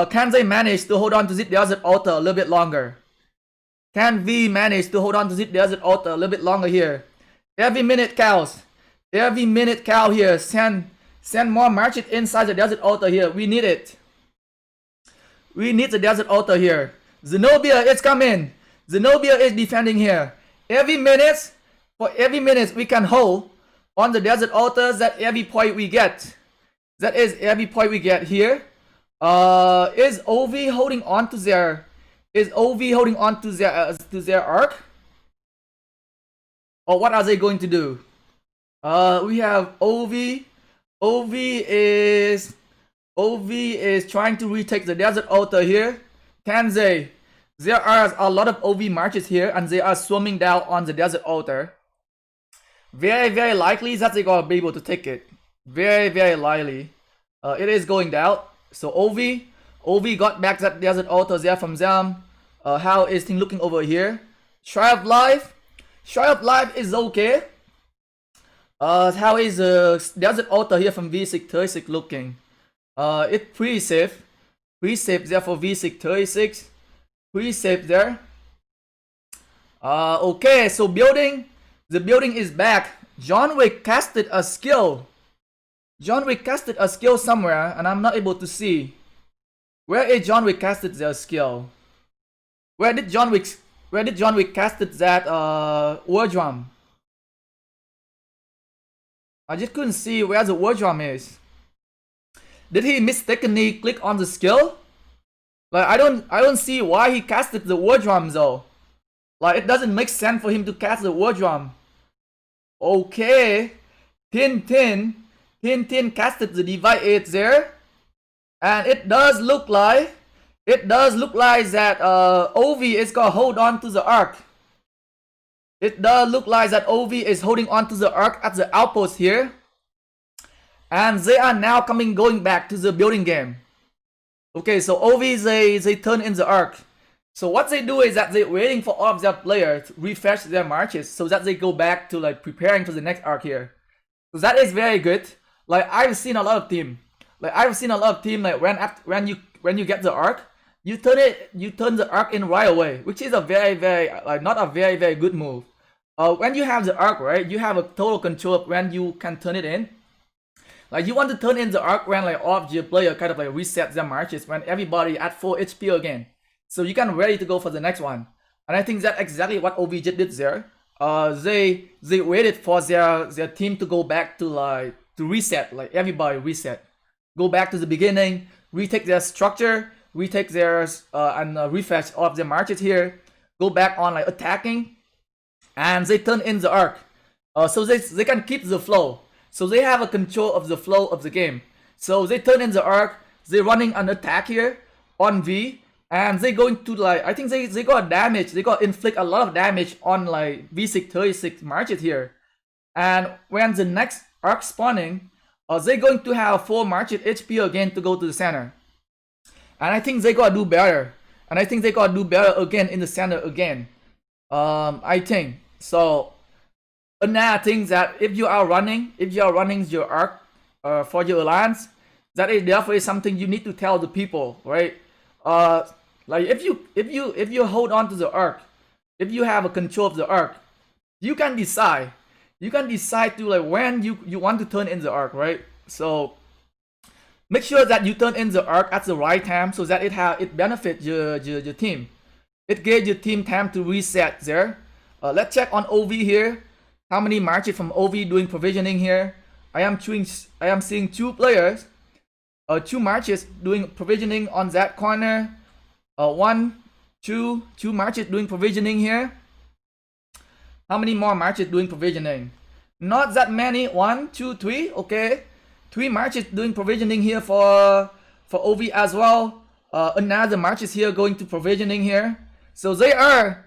Can they manage to hold on to this desert altar a little bit longer? Can V manage to hold on to this desert altar a little bit longer here? Every minute counts. Every minute count here. Send more marches inside the desert altar here. We need it. We need the desert altar here. Zenobia is coming. Zenobia is defending here. Every minute we can hold on the desert altars. That every point we get. That is every point we get here. Is OV holding on to their? Is OV holding on to their arc? Or what are they going to do? We have OV. OV is trying to retake the desert altar here. Can they? There are a lot of OV marches here and they are swarming down on the desert altar. Very likely that they're gonna be able to take it. Very likely. It is going down. So OV got back that desert altar there from them. How is thing looking over here? Shrine of Life. Shrine of Life is okay. How is the desert altar here from V636 looking? It's pretty safe. Pretty safe there for V636. Pretty safe there. Okay, so the building is back. John Wick casted a skill. John Wick casted a skill somewhere and I'm not able to see. Where is John Wick casted their skill? Where did John Wick casted that war drum? I just couldn't see where the war drum is. Did he mistakenly click on the skill? Like I don't see why he casted the war drum though. Like it doesn't make sense for him to cast the war drum. Okay. Tin casted the Divide 8 there. And it does look like that OV is gonna hold on to the arc. It does look like that OV is holding on to the arc at the outpost here. And they are now going back to the building game. Okay, so OV they turn in the arc. So what they do is that they're waiting for all of their players to refresh their marches so that they go back to like preparing for the next arc here. So that is very good. Like I've seen a lot of team. Like when you get the arc, you turn the arc in right away, which is a very not a very good move. When you have the arc, right, you have a total control of when you can turn it in. Like you want to turn in the arc when like all of your player kind of like reset their marches when everybody at 4 HP again. So you can ready to go for the next one. And I think that's exactly what OVJ did there. They waited for their team to go back to like to reset, like everybody reset. Go back to the beginning, retake their structure, retake theirs and refresh all of their marches here. Go back on like attacking. And they turn in the arc. So they can keep the flow. So they have a control of the flow of the game. So they turn in the arc. They're running an attack here on V. And they're going to like, I think they got damage. They got inflict a lot of damage on like V636 marches here. And when the next arc spawning, they're going to have 4 marches HP again to go to the center. And I think they gotta do better. and I think they gotta do better again in the center again. I think so. Another thing that if you are running your arc for your alliance, that is definitely something you need to tell the people, right? Like if you hold on to the arc, if you have a control of the arc, you can decide to like when you want to turn in the arc, right? So make sure that you turn in the arc at the right time so that it benefits your team. It gives your team time to reset there. Let's check on OV here. How many marches from OV doing provisioning here? I am seeing 2 players, 2 marches doing provisioning on that corner. 1, 2 marches doing provisioning here. How many more marches doing provisioning? Not that many. 1, 2, 3. Okay, 3 marches doing provisioning here for OV as well. Another marches here going to provisioning here. So they are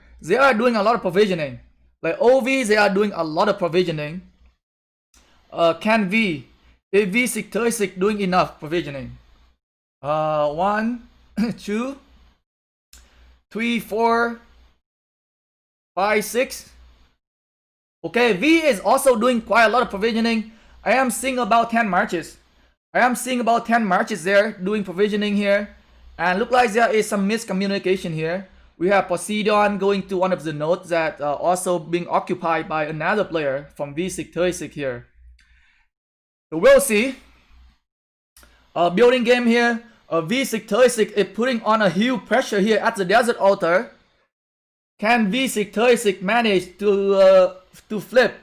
doing a lot of provisioning. Like OV, they are doing a lot of provisioning. KvK V636 doing enough provisioning. 1, 2, 3, 4, 5, 6. Okay, V is also doing quite a lot of provisioning. I am seeing about 10 marches. There doing provisioning here. And look like there is some miscommunication here. We have Poseidon going to one of the nodes that also being occupied by another player from V636 here. So we'll see. Building game here. V636 is putting on a huge pressure here at the desert altar. Can V636 manage to flip?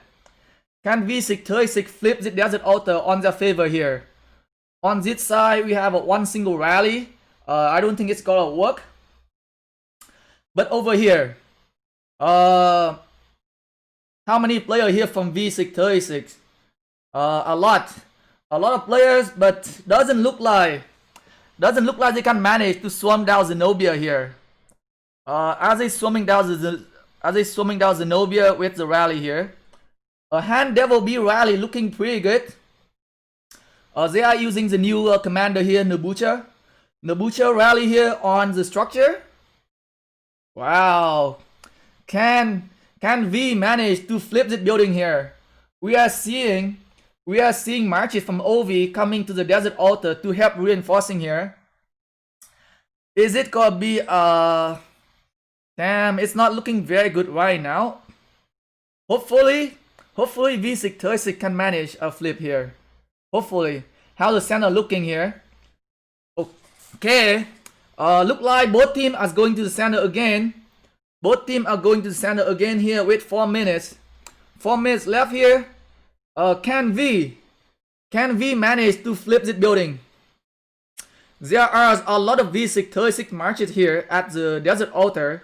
Can V636 flip the desert altar on their favor here? On this side, we have one single rally. I don't think it's gonna work. But over here, how many players here from V636? A lot of players, but doesn't look like they can manage to swarm down Zenobia here. As they swarming down Zenobia with the rally here. Hand Devil B rally looking pretty good. They are using the new commander here, Nabucha rally here on the structure. Wow, can V manage to flip the building here? We are seeing marches from OV coming to the desert altar to help reinforcing here. Is it gonna be damn, it's not looking very good right now. Hopefully V636 can manage a flip here. Hopefully. How the center looking here? Okay. Look like both teams are going to the center again. Here with 4 minutes. 4 minutes left here. Can V manage to flip this building? There are a lot of V636 marches here at the desert altar,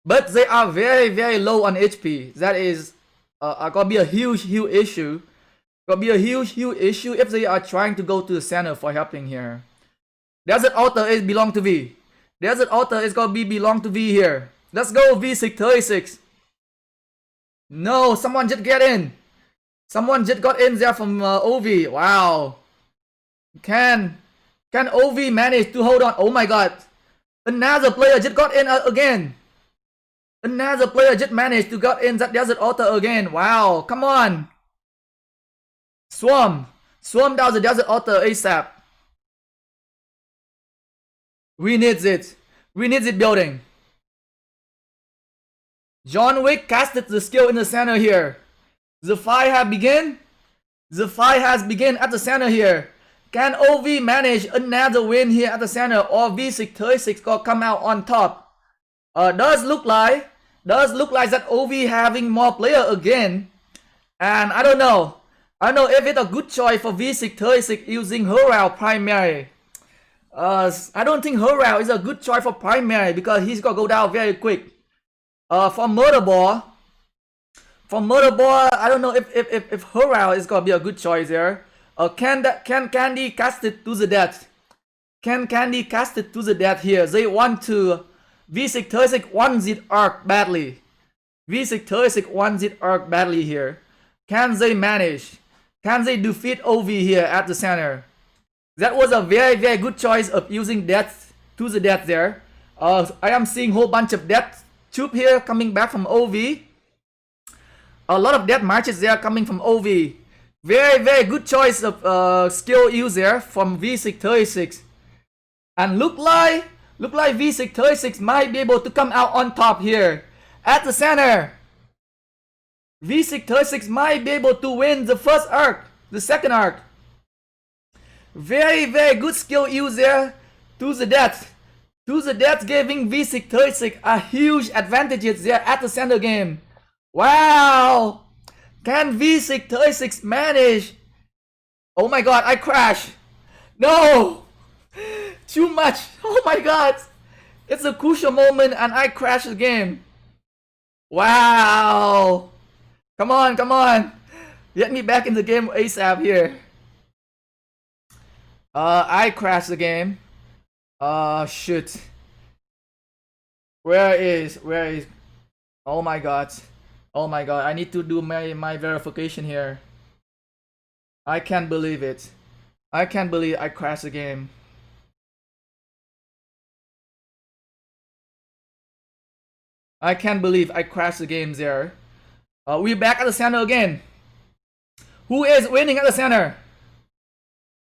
but they are very, very low on HP. That is gonna be a huge issue. If they are trying to go to the center for helping here. Desert altar is belong to V. Desert altar is gonna belong to V here. Let's go V636. No, someone just get in. Someone just got in there from OV. Wow. Can OV manage to hold on? Oh my god. Another player just got in again. Another player just managed to get in that desert altar again. Wow. Come on. Swarm down the desert altar ASAP. We need it. We need it building. John Wick casted the skill in the center here. The fight has begun. The fight has begun at the center here. Can OV manage another win here at the center, or V636 gonna come out on top? Does look like that OV having more player again, and I don't know if it's a good choice for V636 using Herald primary. I don't think Herald is a good choice for primary because he's gonna go down very quick. For Murderball, I don't know if Herald is gonna be a good choice there. Can Candy cast it to the death? Can Candy cast it to the death here? They want to. V636 wants it arc badly. V636 wants it arc badly here. Can they manage? Can they defeat OV here at the center? That was a very, very good choice of using death to the death there. I am seeing whole bunch of death troop here coming back from OV. A lot of death marches there coming from OV. Very good choice of skill use there from V636. And look like V636 might be able to come out on top here at the center. V636 might be able to win the first arc, the second arc. Very good skill use there to the death. To the death, giving V636 a huge advantages there at the center game. Wow! Can V636 manage? Oh my god, I crashed. No! Too much. Oh my god. It's a crucial moment and I crashed the game. Wow! Come on. Get me back in the game ASAP here. I crashed the game. Shoot. Where is? Oh my god. I need to do my verification here. I can't believe it. I can't believe I crashed the game. I can't believe I crashed the game there. We're back at the center again. Who is winning at the center?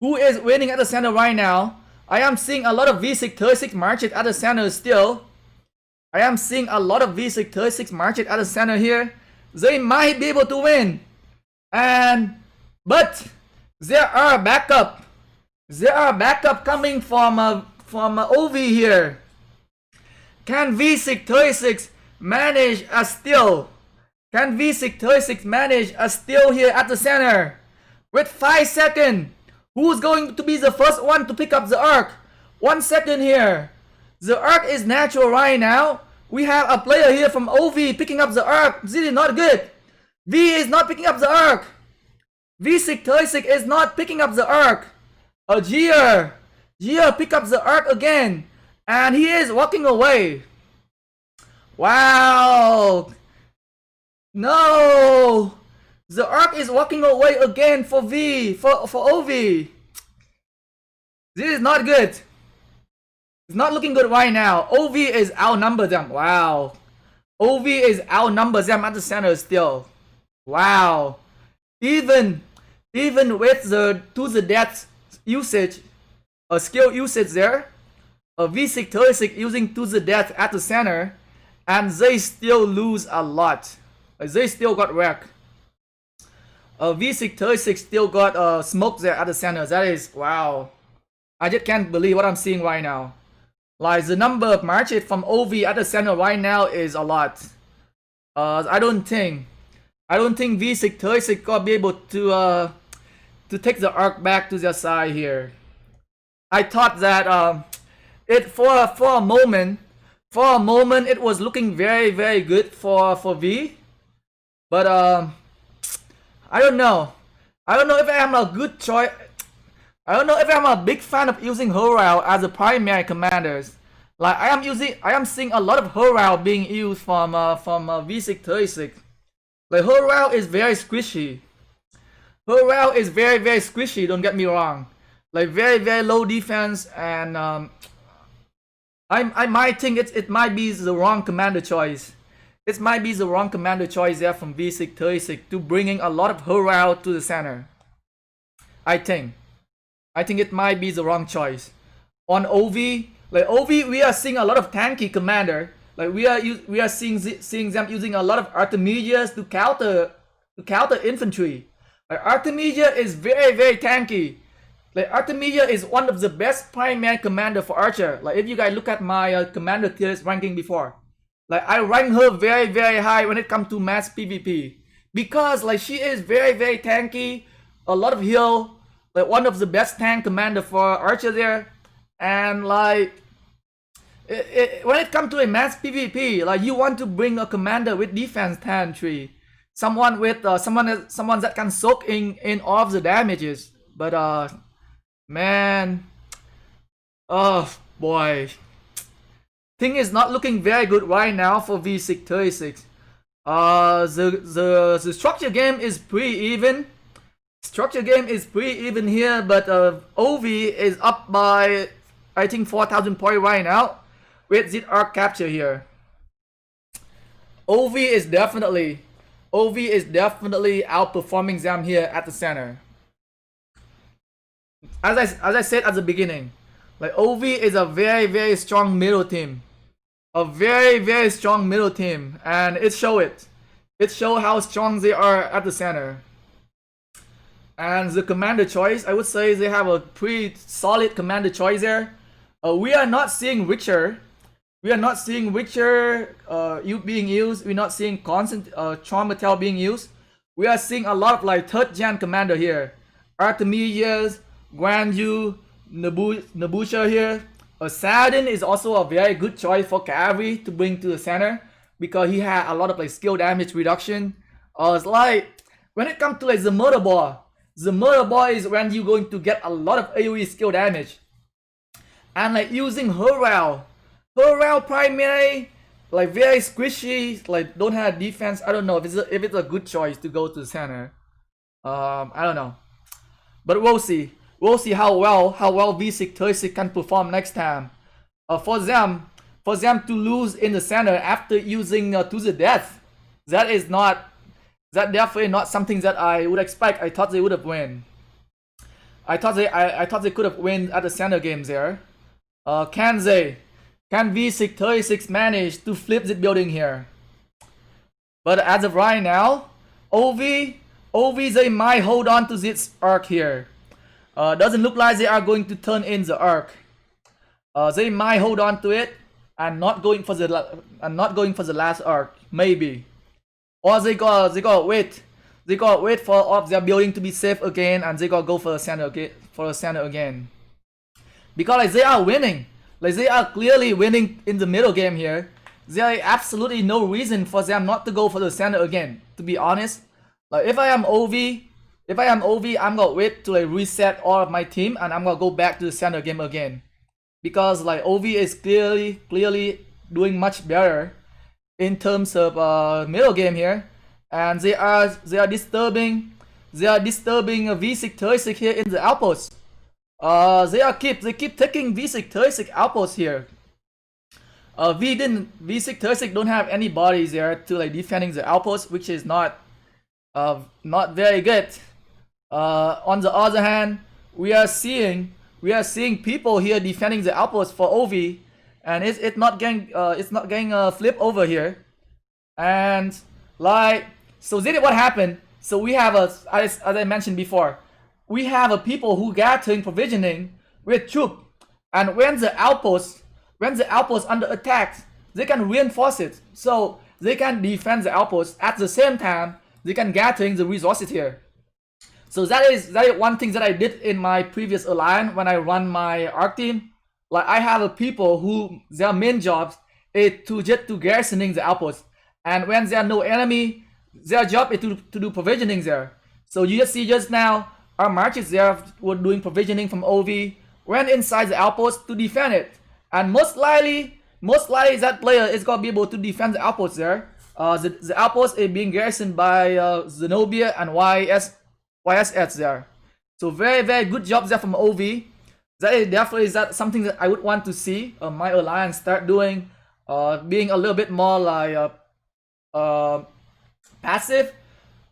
Who is winning at the center right now? I am seeing a lot of V636 marches at the center still. I am seeing a lot of V636 marches at the center here. They might be able to win. But there are backup. There are backup coming from OV here. Can V636 manage a steal? Can V636 manage a steal here at the center? With 5 seconds. Who's going to be the first one to pick up the arc? 1 second here. The arc is natural right now. We have a player here from OV picking up the arc. This is not good. V is not picking up the arc. V636 is not picking up the arc. Gia pick up the arc again. And he is walking away. Wow. No. The arc is walking away again for OV. This is not good. It's not looking good right now. OV is outnumbered them. Wow. OV is outnumbered them at the center still. Wow. Even with the to the death usage, a skill usage there, a V636 using to the death at the center, and they still lose a lot. They still got wrecked. V636 still got smoke there at the center. That is, wow. I just can't believe what I'm seeing right now. Like, the number of marches from OV at the center right now is a lot. I don't think V636 gonna be able to take the arc back to their side here. I thought that for a moment it was looking very good for V, but I don't know if I'm a good choice. I don't know if I'm a big fan of using Horal as a primary commanders. Like, I am seeing a lot of Horal being used from V636. Like, Horal is very squishy. Horal is very squishy, don't get me wrong. Like, very low defense, and I might think it might be the wrong commander choice. It might be the wrong commander choice there from V636 to bringing a lot of Horal to the center. I think it might be the wrong choice. On OV, like OV, we are seeing a lot of tanky commander. Like, we are seeing them using a lot of Artemisias to counter infantry. Like, Artemisia is very tanky. Like, Artemisia is one of the best primary commander for Archer. Like, if you guys look at my commander tier list ranking before, like, I rank her very high when it comes to mass PvP, because like she is very tanky, a lot of heal. Like, one of the best tank commander for Archer there. And like, when it comes to a mass PvP, like, you want to bring a commander with defense 10 tree, someone with someone that can soak in all of the damages. But man, oh boy, thing is not looking very good right now for V636. The structure game is pretty even. Structure game is pretty even here, but OV is up by, I think, 4,000 points right now. with this arc capture here. OV is definitely outperforming them here at the center. As I said at the beginning, like OV is a very strong middle team, a very strong middle team, and it show how strong they are at the center. And the commander choice, I would say they have a pretty solid commander choice there. We are not seeing Witcher. We are not seeing Witcher being used. We're not seeing constant Traumatel being used. We are seeing a lot of like 3rd gen commander here. Artemides, Guanyu, Nabusha here. Saladin is also a very good choice for Cavalry to bring to the center because he had a lot of like skill damage reduction. It's like when it comes to like the murder ball is when you're going to get a lot of AoE skill damage. And like using Herald primary, like very squishy, like don't have defense. I don't know if it's a good choice to go to the center. I don't know, but we'll see. We'll see how well V636 can perform next time. For them to lose in the center after using to the death, that definitely not something that I would expect. I thought they would have win. I thought they could have win at the center games there. Can V636 manage to flip the building here? But as of right now, OV they might hold on to this arc here. Doesn't look like they are going to turn in the arc. They might hold on to it and not going for the last arc, maybe. Or they gotta wait. They gotta wait for all of their building to be safe again, and they gotta go for the center again. Because like they are winning. Like they are clearly winning in the middle game here. There is absolutely no reason for them not to go for the center again, to be honest. Like if I am OV, I'm gonna wait to like reset all of my team and I'm gonna go back to the center game again. Because like OV is clearly doing much better in terms of middle game here. And they are disturbing V636 here in the outpost. They keep taking V636 outposts here. V636 don't have any bodies there to like defending the outpost, which is not very good. On the other hand, we are seeing people here defending the outpost for OV, and it's not getting a flip over here. And like, so this is what happened. So we have as I mentioned before, we have a people who gathering provisioning with troop, and when the outpost under attack, they can reinforce it, so they can defend the outpost at the same time they can gathering the resources here. So that is one thing that I did in my previous alliance when I run my arc team. Like I have a people who their main jobs is to garrisoning the outpost, and when there are no enemy, their job is to do provisioning there. So you just see just now our marches there were doing provisioning from OV, went inside the outpost to defend it, and most likely that player is gonna be able to defend the outpost there. The outpost is being garrisoned by Zenobia and YSS there. So very good job there from OV. That is definitely something that I would want to see my alliance start doing, being a little bit more like passive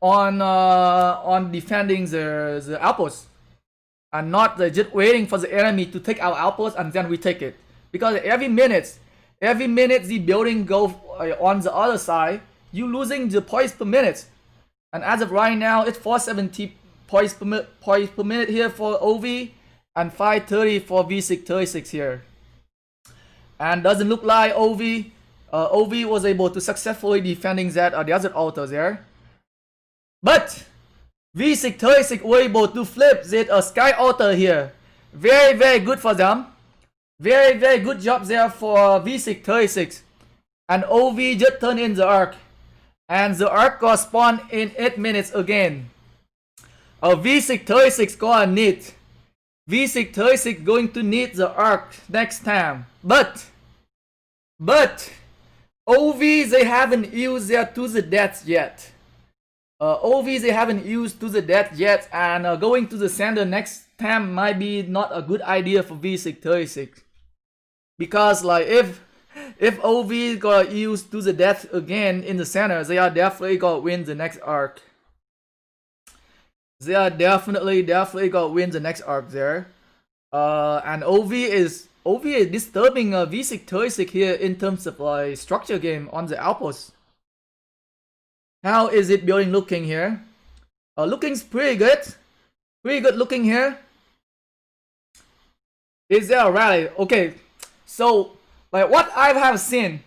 on defending the outpost, and not just waiting for the enemy to take our outpost and then we take it. Because every minute the building go on the other side, you losing the points per minute. And as of right now, it's 470 points per minute here for OV and 530 for V636 here. And doesn't look like OV was able to successfully defending that desert altar there. But V636 were able to flip that sky altar here. Very good for them. Very good job there for V636. And OV just turned in the arc. And the arc got spawned in 8 minutes again. V636 gonna need. V636 going to need the arc next time. But OV they haven't used their to the death yet. OV they haven't used to the death yet, and going to the center next time might be not a good idea for V636. Because like if If OV got used to the death again in the center, they are definitely gonna win the next arc. They are definitely gonna win the next arc there. And OV is disturbing V636 here in terms of like structure game on the outpost. How is it building looking here? Looking's pretty good. Pretty good looking here. Is there a rally? Okay, so like what I have seen,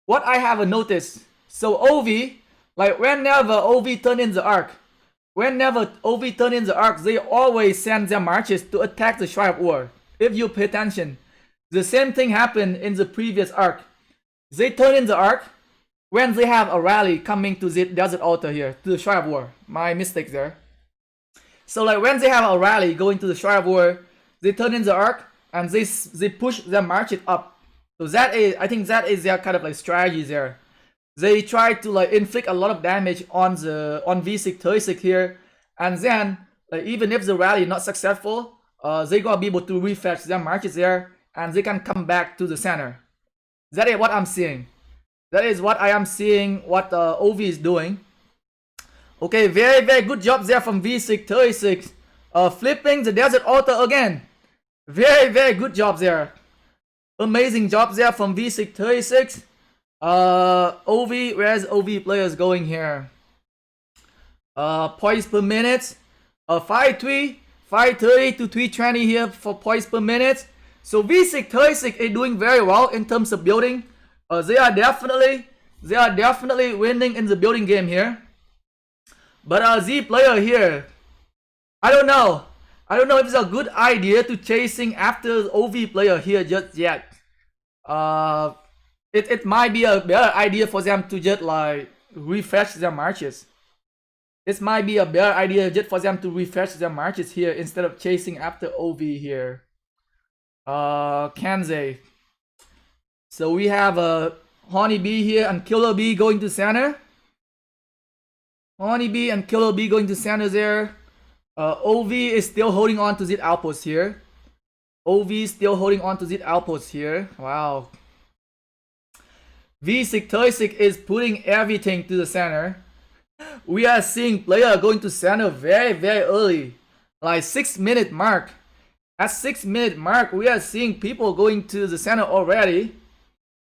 what I have noticed. So OV, like whenever OV turn in the arc, they always send their marches to attack the Shrine of War. If you pay attention, the same thing happened in the previous arc. They turn in the arc when they have a rally coming to the desert altar here, to the Shrine of War. My mistake there. So like when they have a rally going to the Shrine of War, they turn in the arc and they push their marches up. So that is, I think that is their kind of like strategy there. They try to like inflict a lot of damage on V636 here, and then like even if the rally is not successful, they gonna be able to refresh their marches there, and they can come back to the center. That is what I'm seeing. That is what I am seeing. What OV is doing. Okay, very good job there from V636. Flipping the desert altar again. Very good job there. Amazing job there from V636. OV, where's OV players going here? Points per minute. 530 to 320 here for points per minute. So V636 is doing very well in terms of building. They are definitely winning in the building game here. But Z player here, I don't know if it's a good idea to chasing after OV player here just yet. It might be a better idea for them to just like refresh their marches. This might be a better idea just for them to refresh their marches here instead of chasing after OV here. Kanze. So we have a Honeybee here and Killer Bee going to center. Honeybee and Killer Bee going to center there. OV is still holding on to this outpost here. OV is still holding on to this outpost here. Wow. V636 is putting everything to the center. We are seeing player going to center very early. Like 6-minute mark. At 6-minute mark, we are seeing people going to the center already.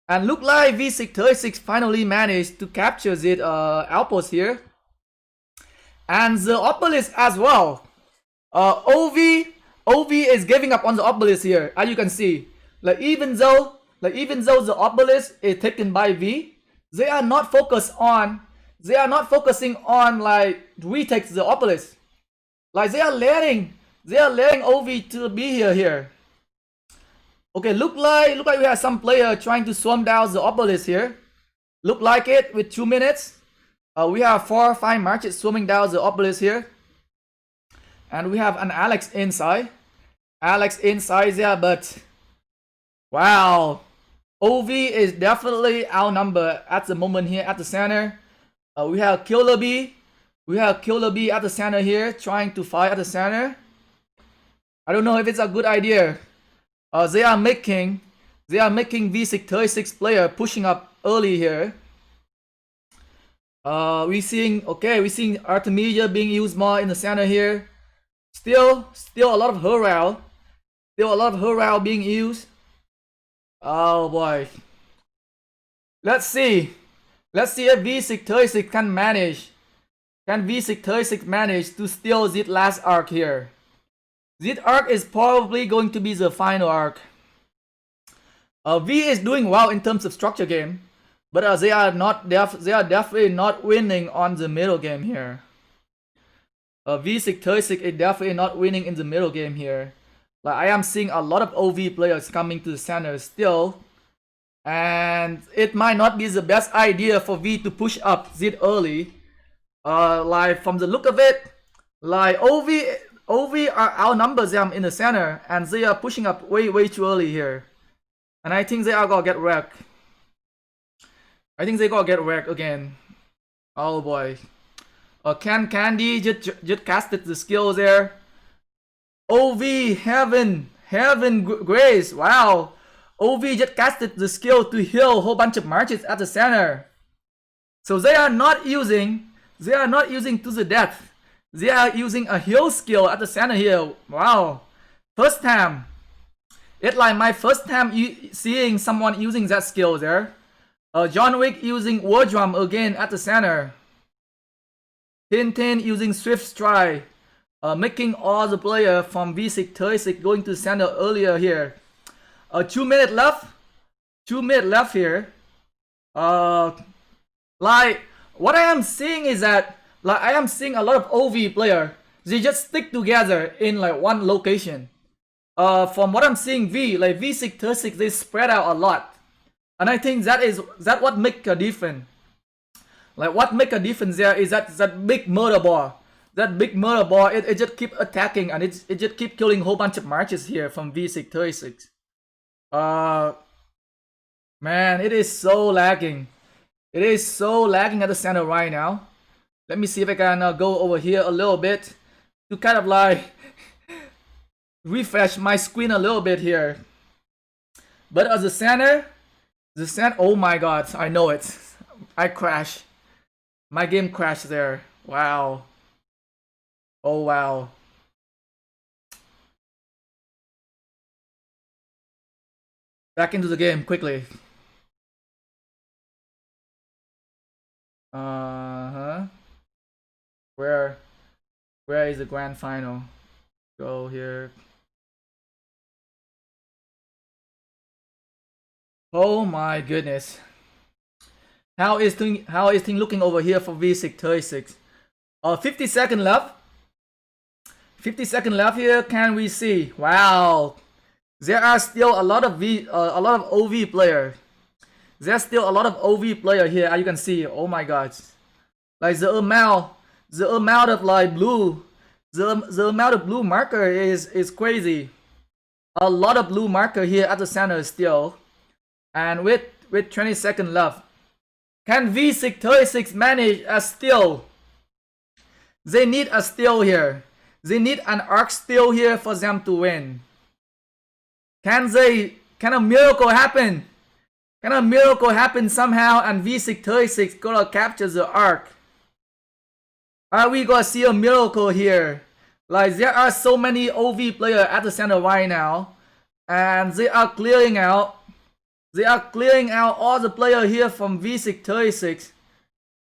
And look like V636 finally managed to capture the outpost here. And the obelisk as well. OV is giving up on the obelisk here, as you can see. Like even though the obelisk is taken by V, they are not focusing on like retake the obelisk. Like they are letting OV to be here. Okay, look like we have some player trying to swarm down the obelisk here. Look like it with 2 minutes. We have 4 or 5 marches swarming down the obelisk here. And we have an Alex inside. There, but wow. OV is definitely outnumbered at the moment here at the center. We have Killer Bee. at the center here, trying to fight at the center. I don't know if it's a good idea. They are making V636 player pushing up early here. We're seeing Artemisia being used more in the center here. Still a lot of Hurrah. Being used. Oh boy. Let's see if V636 can manage. Can V636 manage to steal this last arc here? This arc is probably going to be the final arc. V is doing well in terms of structure game, but they are definitely not winning on the middle game here. V636 is definitely not winning in the middle game here. Like I am seeing a lot of OV players coming to the center still, and it might not be the best idea for V to push up this early. Like from the look of it, like OV are outnumbers them in the center, and they are pushing up way too early here. And I think they are gonna get wrecked. Again. Oh boy. Candy just casted the skill there. OV Heaven Grace. Wow. OV just casted the skill to heal a whole bunch of marches at the center. So they are not using to the death. They are using a heal skill at the center here. Wow. First time. It's like my first time seeing someone using that skill there. John Wick using War Drum again at the center. Tintin using Swift Stride. Making all the player from V636 going to center earlier here. 2 minutes left. 2 minutes left here. Like what I am seeing is that like I am seeing a lot of OV player. They just stick together in like one location. From what I'm seeing, V636 they spread out a lot, and I think that what make a difference. Like what make a difference there is that big murder ball. That big murder ball, it just keep attacking and it just keep killing a whole bunch of marches here from V636. Man, it is so lagging. It is so lagging at the center right now. Let me see if I can go over here a little bit to kind of like refresh my screen a little bit here. But as the center, oh my god, I know it. I crashed. My game crashed there. Wow. Oh wow. Back into the game quickly. Where is the grand final? Go here. Oh my goodness. How is thing looking over here for V636? 50 seconds left. 50 seconds left here. Can we see? Wow. There are still a lot of OV players. There's still a lot of OV player here, as you can see. Oh my god. Like the amount of like blue, the amount of blue marker is crazy. A lot of blue marker here at the center still. And with 20 seconds left, can V636 manage a steal? They need a steal here. They need an arc steal here for them to win. Can a miracle happen? Can a miracle happen somehow and V636 gonna capture the arc? Are we gonna see a miracle here? Like there are so many OV players at the center right now, and they are clearing out all the players here from V636,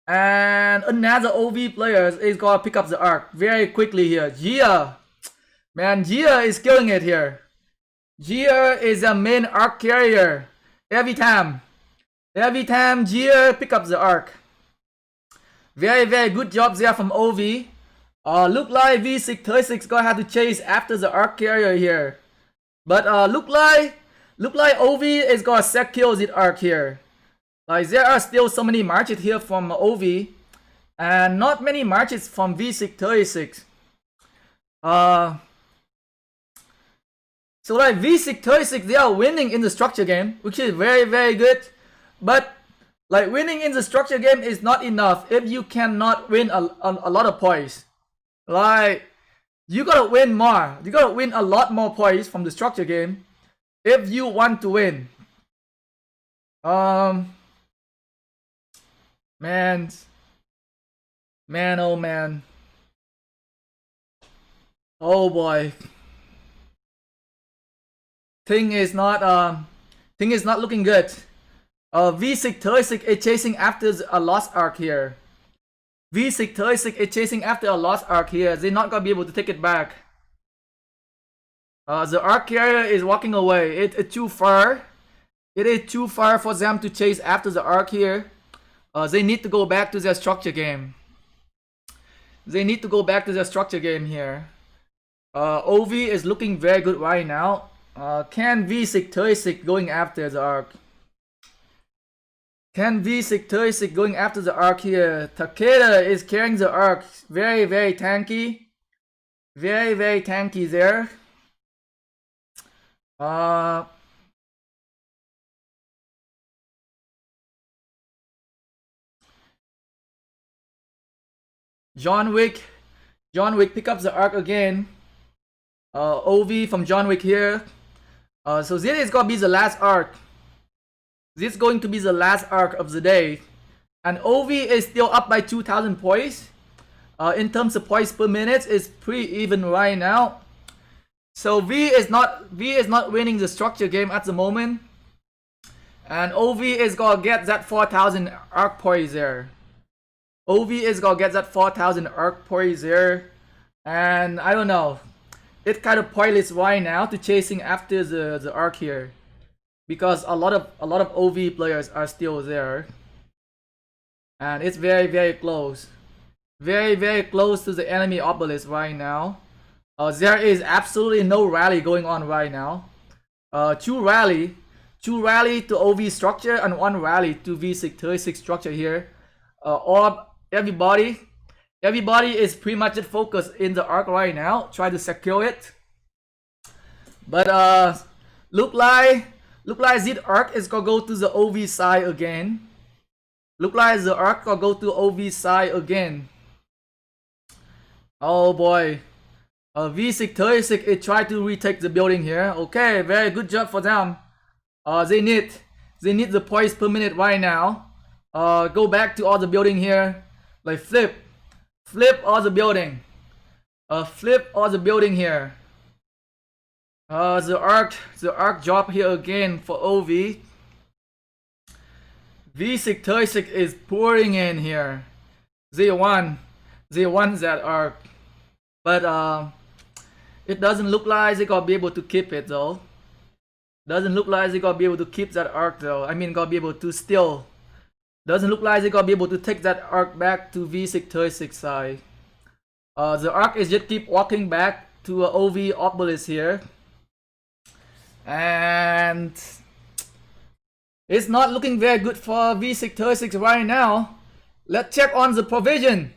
and another OV player is gonna pick up the arc very quickly here. Gia, man, Gia is killing it here. Gia is the main arc carrier. Every time Gia pick up the arc. Very, very good job there from OV. Look like V636 gonna have to chase after the arc carrier here. But look like OV is gonna set kill the arc here. Like there are still so many marches here from OV, and not many marches from V636. So like V636, they are winning in the structure game, which is very, very good. But like winning in the structure game is not enough if you cannot win a lot of points. Like you gotta win more. You gotta win a lot more points from the structure game if you want to win. Man, oh man. Oh boy. Thing is not looking good. V636 is chasing after a lost arc here. V636 is chasing after a lost arc here. They're not gonna be able to take it back. The arc carrier is walking away. It's too far. It is too far for them to chase after the arc here. They need to go back to their structure game. They need to go back to their structure game here. OV is looking very good right now. Can V636 going after the arc? Can V636 going after the arc here? Takeda is carrying the arc. Very, very tanky. Very, very tanky there. John Wick pick up the arc again. OV from John Wick here. So this is gonna be the last arc. This is going to be the last arc of the day. And OV is still up by 2,000 points. In terms of points per minute, it's pretty even right now. So V is not winning the structure game at the moment. And OV is gonna get that 4,000 arc points there. OV is gonna get that 4,000 arc points there. And I don't know. It's kind of pointless right now to chasing after the arc here. Because a lot of OV players are still there. And it's very, very close. Very, very close to the enemy obelisk right now. There is absolutely no rally going on right now. Two rally to OV structure and one rally to V636 structure here. Everybody is pretty much focused in the arc right now. Try to secure it. But look like this arc is gonna go to the OV side again. Look like the arc gonna go to OV side again. Oh boy. V636 is trying to retake the building here. Okay, very good job for them. They need the points per minute right now. Go back to all the building here. Like flip all the building. Flip all the building here. The arc drop here again for OV. V636 is pouring in here. They won that arc. But it doesn't look like they're gonna be able to keep it though. Doesn't look like they're gonna be able to keep that arc though. I mean, gonna be able to steal. Doesn't look like they're gonna be able to take that arc back to V636 side. The arc is just keep walking back to OV obelisk here. And it's not looking very good for V636 right now. Let's check on the provision.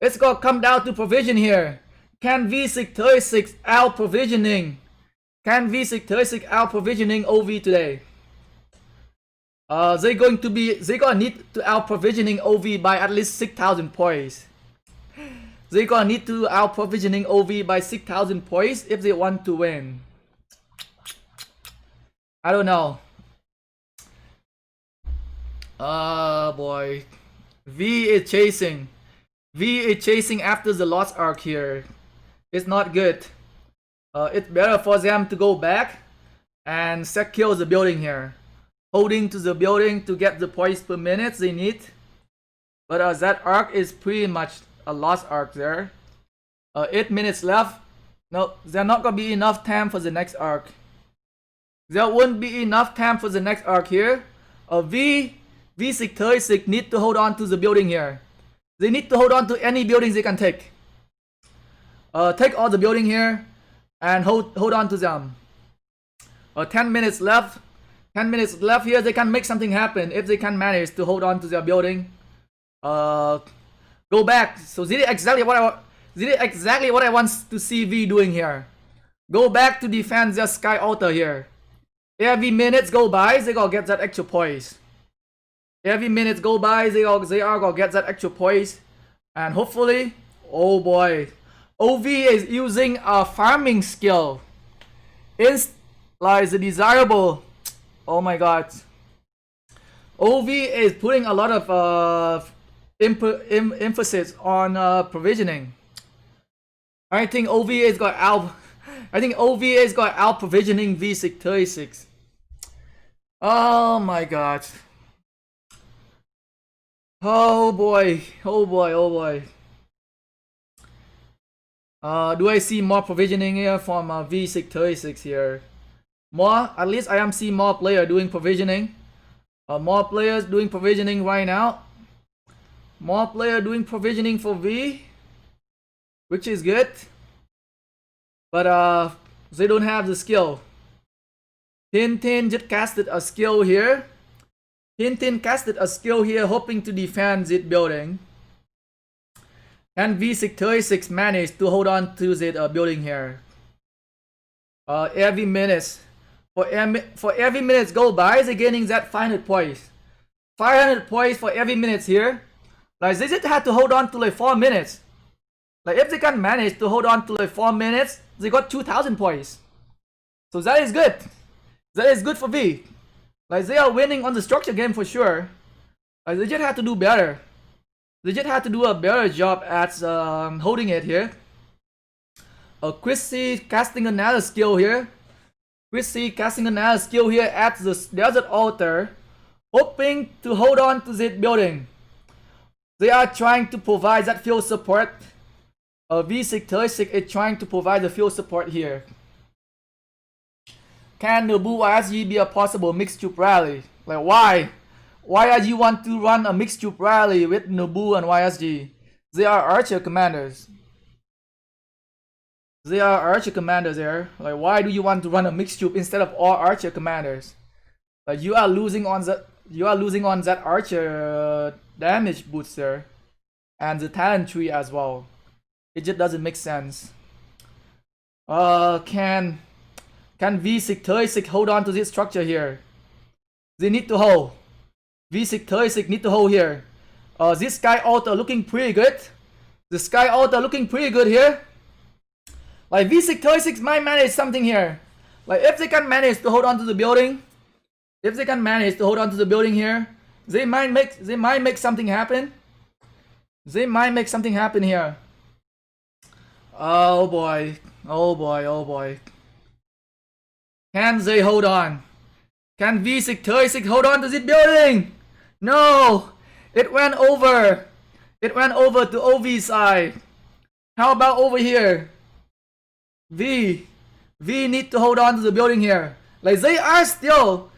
It's gonna come down to provision here. Can V636 out provisioning? Can V636 out provisioning OV today? They're gonna need to out provisioning OV by at least 6,000 points. They're gonna need to out provisioning OV by 6,000 points if they want to win. I don't know. Boy. V is chasing after the lost arc here. It's not good. It's better for them to go back and secure the building here. Holding to the building to get the points per minute they need. But that arc is pretty much a lost arc there. 8 minutes left. No, there's not gonna be enough time for the next arc. There won't be enough time for the next arc here. V636 need to hold on to the building here. They need to hold on to any buildings they can take. Take all the building here and hold on to them. 10 minutes left. 10 minutes left here. They can make something happen if they can manage to hold on to their building. Go back. So this is exactly what I want to see V doing here. Go back to defend their sky altar here. Every minutes go by, they gonna get that extra points. Every minute go by, they are gonna get that extra points. And hopefully, oh boy, OV is using a farming skill. It's like the desirable. Oh my god. OV is putting a lot of emphasis on provisioning. I think OV is got out. I think OV is got out provisioning V636. Oh my god. Oh boy. Oh boy. Oh boy. Do I see more provisioning here from V636 here? More? At least I am seeing more players doing provisioning. More players doing provisioning right now. More players doing provisioning for V, which is good. But they don't have the skill. Tintin just casted a skill here. Tintin casted a skill here, hoping to defend this building. And V636 managed to hold on to the building here. Every minute, for every minute go by, they're gaining that 500 points. 500 points for every minute here. Like they just had to hold on to like 4 minutes. Like if they can manage to hold on to like 4 minutes, they got 2,000 points. So that is good. That is good for V. Like they are winning on the structure game for sure. Like they just have to do better. They just have to do a better job at holding it here. Chrissy casting another skill here. Chrissy casting another skill here at the desert altar, hoping to hold on to this building. They are trying to provide that field support. V636 is trying to provide the field support here. Can the Blue YSG be a possible mixed troop rally? Like why? Why do you want to run a mixed troop rally with Nobu and YSG? They are archer commanders. They are archer commanders there. Like why do you want to run a mixed troop instead of all archer commanders? Like you are losing on that archer damage boost there, and the talent tree as well. It just doesn't make sense. Can V636 hold on to this structure here? They need to hold. V636 need to hold here. This Sky Altar looking pretty good. The Sky Altar looking pretty good here. Like V636 might manage something here. Like if they can manage to hold on to the building, here, they might make something happen. They might make something happen here. Oh boy. Can they hold on? Can V636 hold on to this building? No! It went over. It went over to OV side. How about over here? V need to hold on to the building here. Like they are still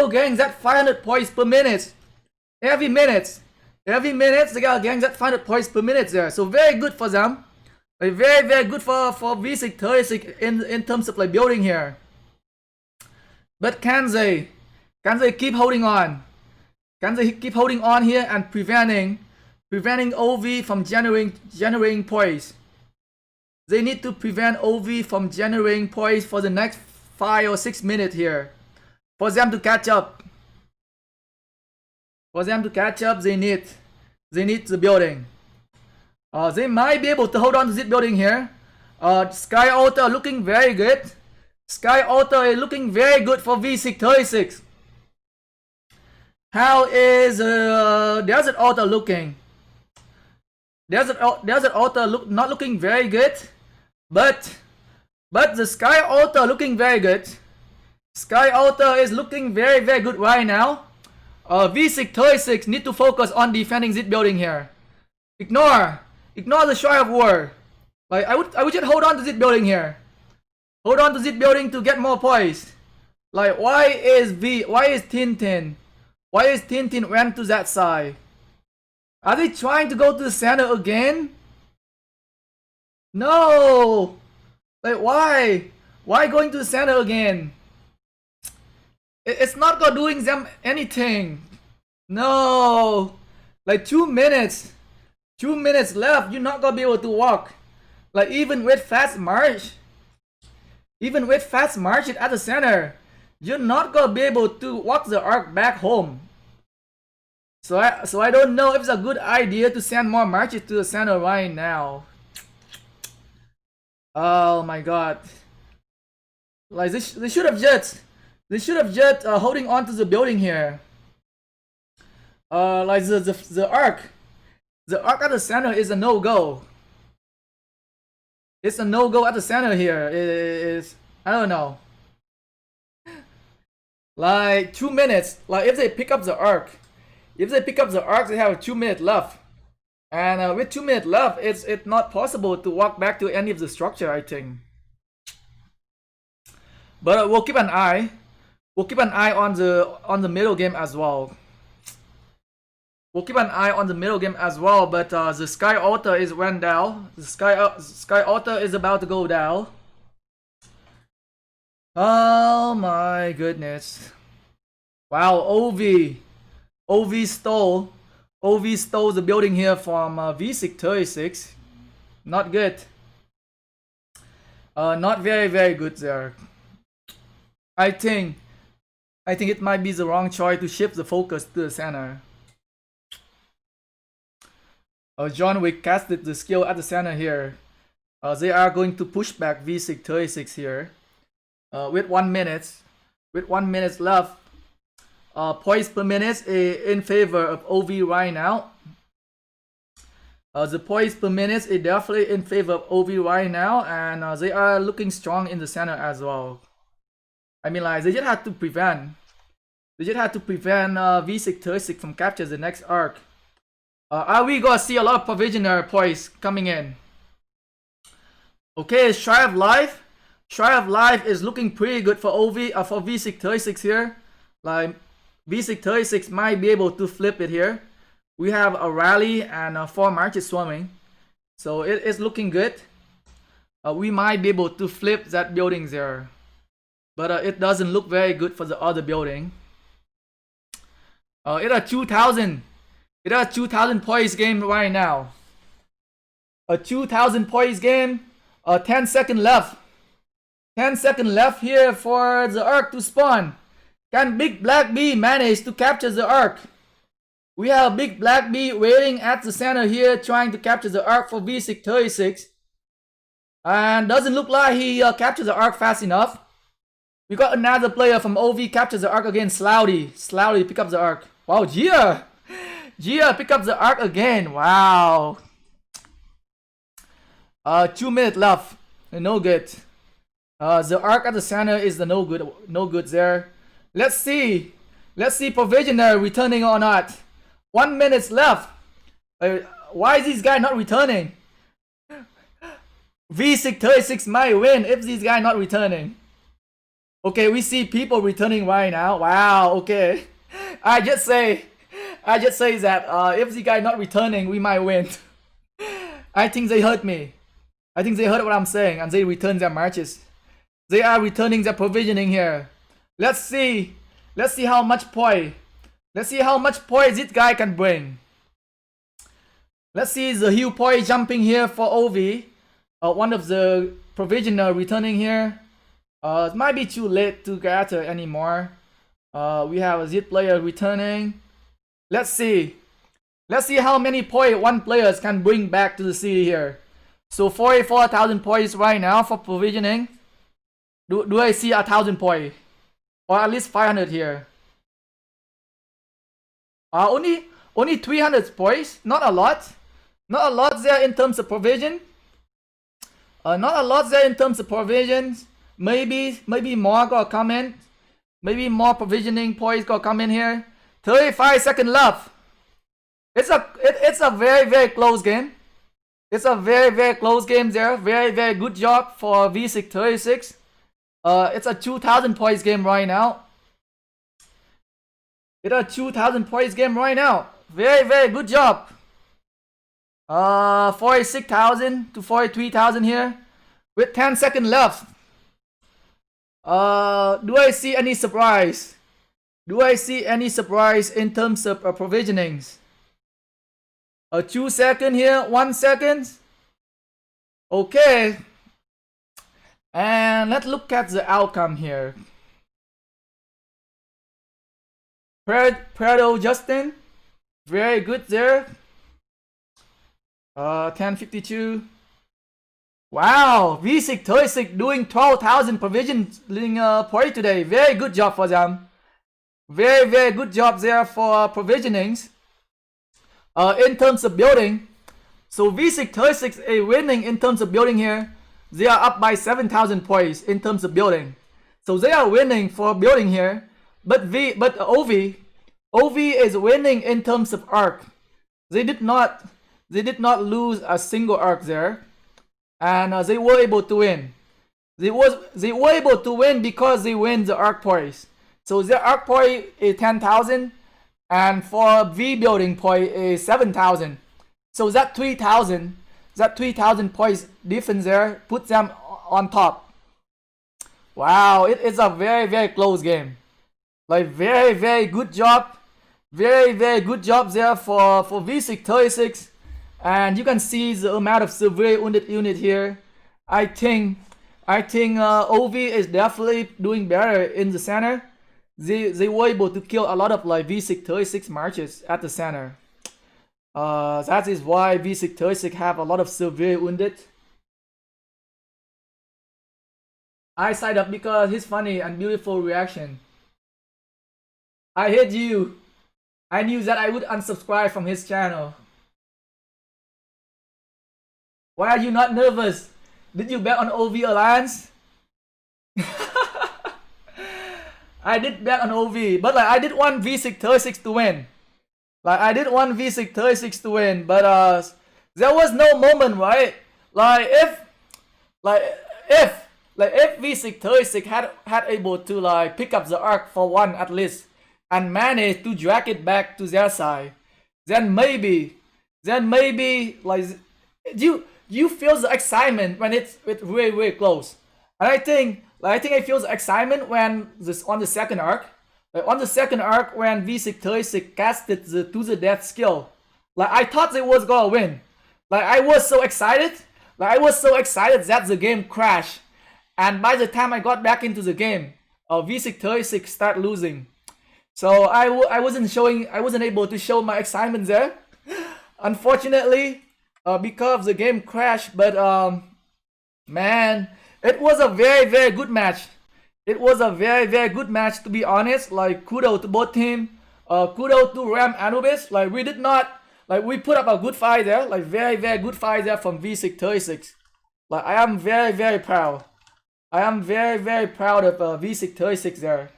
getting that 500 points per minute. Every minute they are getting that 500 points per minute there. So very good for them. Like very good for V636 in terms of like building here. But can they keep holding on? Can they keep holding on here and preventing OV from generating points? They need to prevent OV from generating points for the next 5 or 6 minutes here. For them to catch up. They need the building. They might be able to hold on to this building here. Sky Altar looking very good. Sky Altar is looking very good for V636. How is Desert Altar looking? Desert Altar not looking very good, but the Sky Altar looking very good. Sky Altar is looking very good right now. V636 need to focus on defending this building here. Ignore the Shrine of War. Like I would just hold on to this building here. Hold on to this building to get more points. Like why is Tintin went to that side? Are they trying to go to the center again? No! Like why? Why going to the center again? It's not gonna doing them anything. No! Like 2 minutes. 2 minutes left. You're not gonna be able to walk. Like even with fast march. Even with fast march at the center, you're not gonna be able to walk the arc back home. So I don't know if it's a good idea to send more marches to the center right now. Oh my god. Like they should have just holding on to the building here. Like the arc at the center is a no-go. It's a no-go at the center here. It is, I don't know. Like 2 minutes. Like if they pick up the arc, they have 2 minutes left. And with 2 minutes left, it's not possible to walk back to any of the structure, I think. But we'll keep an eye. We'll keep an eye on the middle game as well. But the Sky Altar is went down. The Sky Altar is about to go down. Oh my goodness! Wow, OV stole the building here from V636. Not good. Not very good there. I think it might be the wrong choice to shift the focus to the center. John Wick casted the skill at the center here. They are going to push back V636 here. With 1 minute. with 1 minute left. Points per minute is in favor of OV right now. The points per minute is definitely in favor of OV right now, and they are looking strong in the center as well. I mean, like, they just had to prevent V636 from capture the next arc. Are we gonna see a lot of provisioner points coming in? Okay, Shy of Life is looking pretty good for for V636 here. Like, V636 might be able to flip it here. We have a rally and 4 marches swarming, so it is looking good. We might be able to flip that building there, but it doesn't look very good for the other building. It a 2,000 points game right now. A 2,000 points game. 10 seconds left. 10 seconds left here for the Ark to spawn. Can Big Black Bee manage to capture the Ark? We have Big Black Bee waiting at the center here, trying to capture the Ark for V636. And doesn't look like he captured the Ark fast enough. We got another player from OV captures the Ark again. Sloudy pick up the Ark. Wow, Gia pick up the Ark again. Wow. 2 minutes left. No good. The Ark at the center is the no good there. Let's see Provisioner returning or not. 1 minute left. Why is this guy not returning? V636 might win if this guy not returning. Okay, we see people returning right now. Wow, okay. I just say that if the guy not returning, we might win. I think they heard me. I think they heard what I'm saying, and they return their marches. They are returning their provisioning here. Let's see how much point. Let's see how much point this guy can bring. Let's see the Hugh point jumping here for OV. One of the provisioner returning here. It might be too late to gather anymore. We have a Zit player returning. Let's see how many points one player can bring back to the city here. So 44,000 points right now for provisioning. Do I see 1,000 points? Or at least 500 here? Only 300 points. Not a lot. Not a lot there in terms of provision. Not a lot there in terms of provisions. Maybe more gonna come in. Maybe more provisioning points gonna come in here. 35 seconds left. It's a very close game. It's a very close game there. Very good job for V636. It's a 2,000 points game right now. It's a 2,000 points game right now. Very good job. 46,000 to 43,000 here with 10 seconds left. Do I see any surprise? Do I see any surprise in terms of provisionings? 2 seconds here, 1 second. Okay. And let's look at the outcome here. Prado Justin, very good there. 1052. Wow, V636 doing 12,000 provisioning point today. Very good job for them. Very good job there for provisionings. In terms of building, so V636 is winning in terms of building here. They are up by 7,000 points in terms of building. So they are winning for building here. But OV is winning in terms of arc. They did not lose a single arc there. And they were able to win. They were able to win because they win the arc points. So their arc point is 10,000, and for V building point is 7,000. So that 3,000 points difference there puts them on top. Wow, it is a very close game. Like very good job. Very good job there for V636. And you can see the amount of severe wounded unit here. I think OV is definitely doing better in the center. They were able to kill a lot of like V636 marches at the center. That is why V636 have a lot of severe wounded. I signed up because his funny and beautiful reaction. I hate you. I knew that I would unsubscribe from his channel. Why are you not nervous? Did you bet on OV Alliance? I did bet on OV, but like I did want V636 to win. Like I did want V636 to win, but there was no moment, right? Like if V636 had able to like pick up the arc for one at least and manage to drag it back to their side, then maybe like you feel the excitement when it's really close. And I think I feel the excitement when this on the second arc. Like on the second arc when V636 casted the to the death skill. Like I thought they was gonna win. Like I was so excited. Like I was so excited that the game crashed. And by the time I got back into the game, V636 started losing. So I wasn't able to show my excitement there. Unfortunately, because the game crashed. But man, it was a very good match. It was a very good match, to be honest. Like kudos to both teams. Kudos to Ram Anubis. Like we did not we put up a good fight there. Like very good fight there from V636. Like I am very proud. I am very proud of V636 there.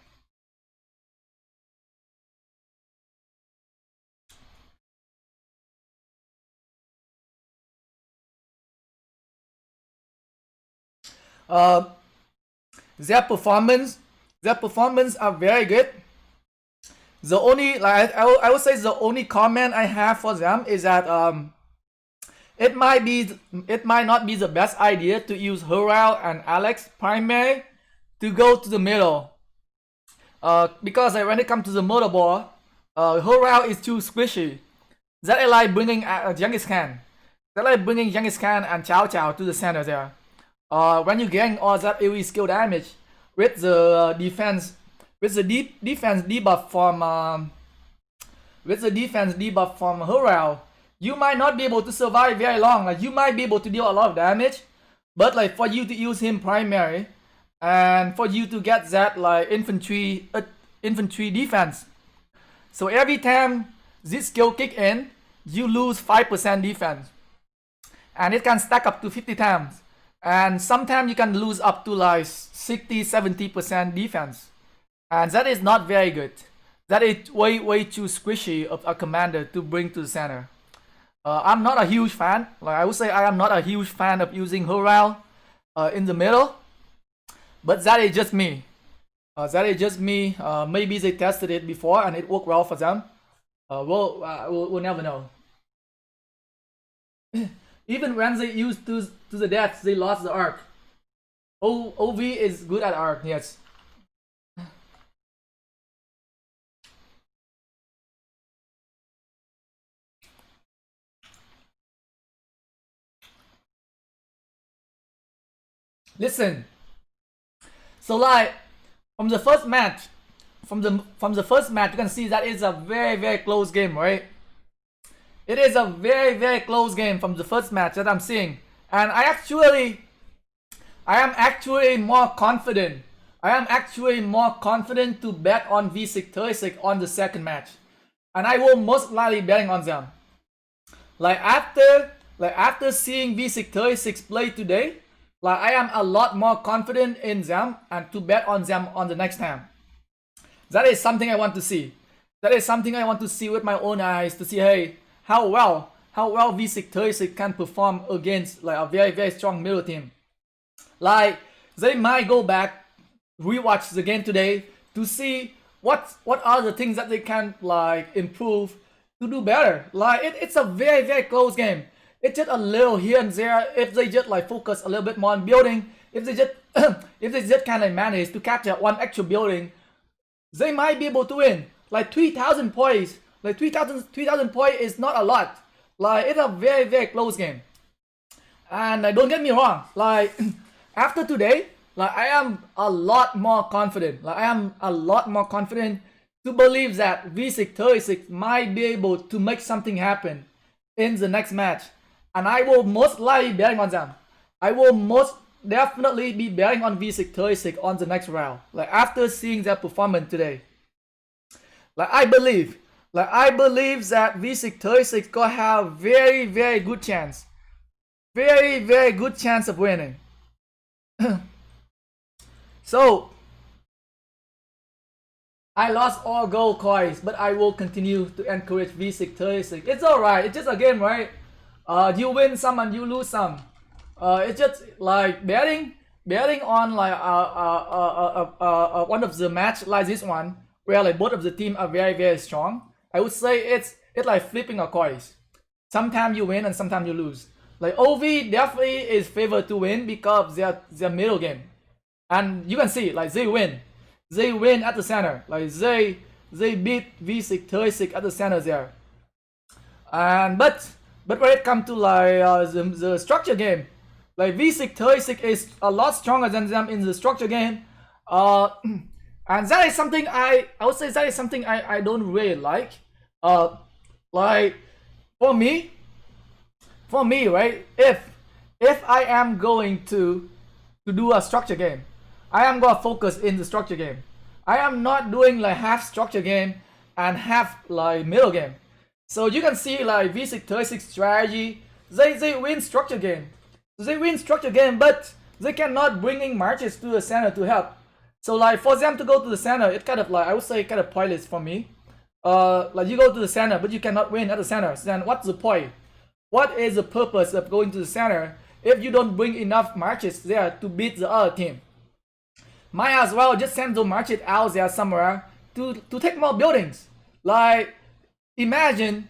Their performance are very good. The only I would say the only comment I have for them is that it might not be the best idea to use Harald and Alex primary to go to the middle. Because when it comes to the motor ball, Harald is too squishy. That is like bringing Genghis Khan. That like bringing Genghis Khan and Chow Chow to the center there. When you gain all that AoE skill damage with the defense debuff from Harald, you might not be able to survive very long. Like you might be able to deal a lot of damage, but like for you to use him primary and for you to get that like infantry defense. So every time this skill kick in, you lose 5% defense, and it can stack up to 50 times. And sometimes you can lose up to like 60-70% defense. And that is not very good. That is way too squishy of a commander to bring to the center. I'm not a huge fan. Like I would say I am not a huge fan of using Harald in the middle. But that is just me. Maybe they tested it before and it worked well for them. We'll never know. Even when they used to the death, they lost the arc. OV is good at arc, yes. Listen. So like from the first match, you can see that it's a very close game, right? It is a very close game from the first match that I'm seeing. And I am actually more confident. To bet on V636 on the second match. And I will most likely betting on them. Like after seeing V636 play today, like I am a lot more confident in them and to bet on them on the next time. That is something I want to see. With my own eyes to see, hey, how well V636 can perform against like a very strong middle team. Like they might go back, rewatch the game today to see what are the things that they can like improve to do better. Like it's a very close game. It's just a little here and there. If they just like focus a little bit more on building, if they just kind of manage to capture one extra building, they might be able to win. Like 3,000 points. Like 3,000 points is not a lot. Like it's a very close game. And don't get me wrong. Like after today, like I am a lot more confident. To believe that V636 might be able to make something happen in the next match. And I will most likely betting on them. I will most definitely be betting on V636 on the next round. Like after seeing their performance today. Like I believe that V636 gonna have very good chance. Very good chance of winning. So I lost all gold coins, but I will continue to encourage V636. It's alright, it's just a game, right? You win some and you lose some. It's just like betting on like one of the match like this one, where like both of the team are very strong. I would say it's like flipping a coins. Sometimes you win and sometimes you lose. Like OV definitely is favored to win because their middle game, and you can see like they win at the center. Like they beat V636 at the center there. And but when it comes to like the structure game, like V636 is a lot stronger than them in the structure game. And that is something I would say that is something I don't really like. Like for me, right? If I am going to do a structure game, I am gonna focus in the structure game. I am not doing like half structure game and half like middle game. So you can see like V636 strategy, they win structure game. They win structure game, but they cannot bring in marches to the center to help. So like for them to go to the center, it kind of like I would say kind of pointless for me. Like you go to the center, but you cannot win at the center. So then what's the point? What is the purpose of going to the center if you don't bring enough marches there to beat the other team? Might as well just send the marches out there somewhere to take more buildings. Like imagine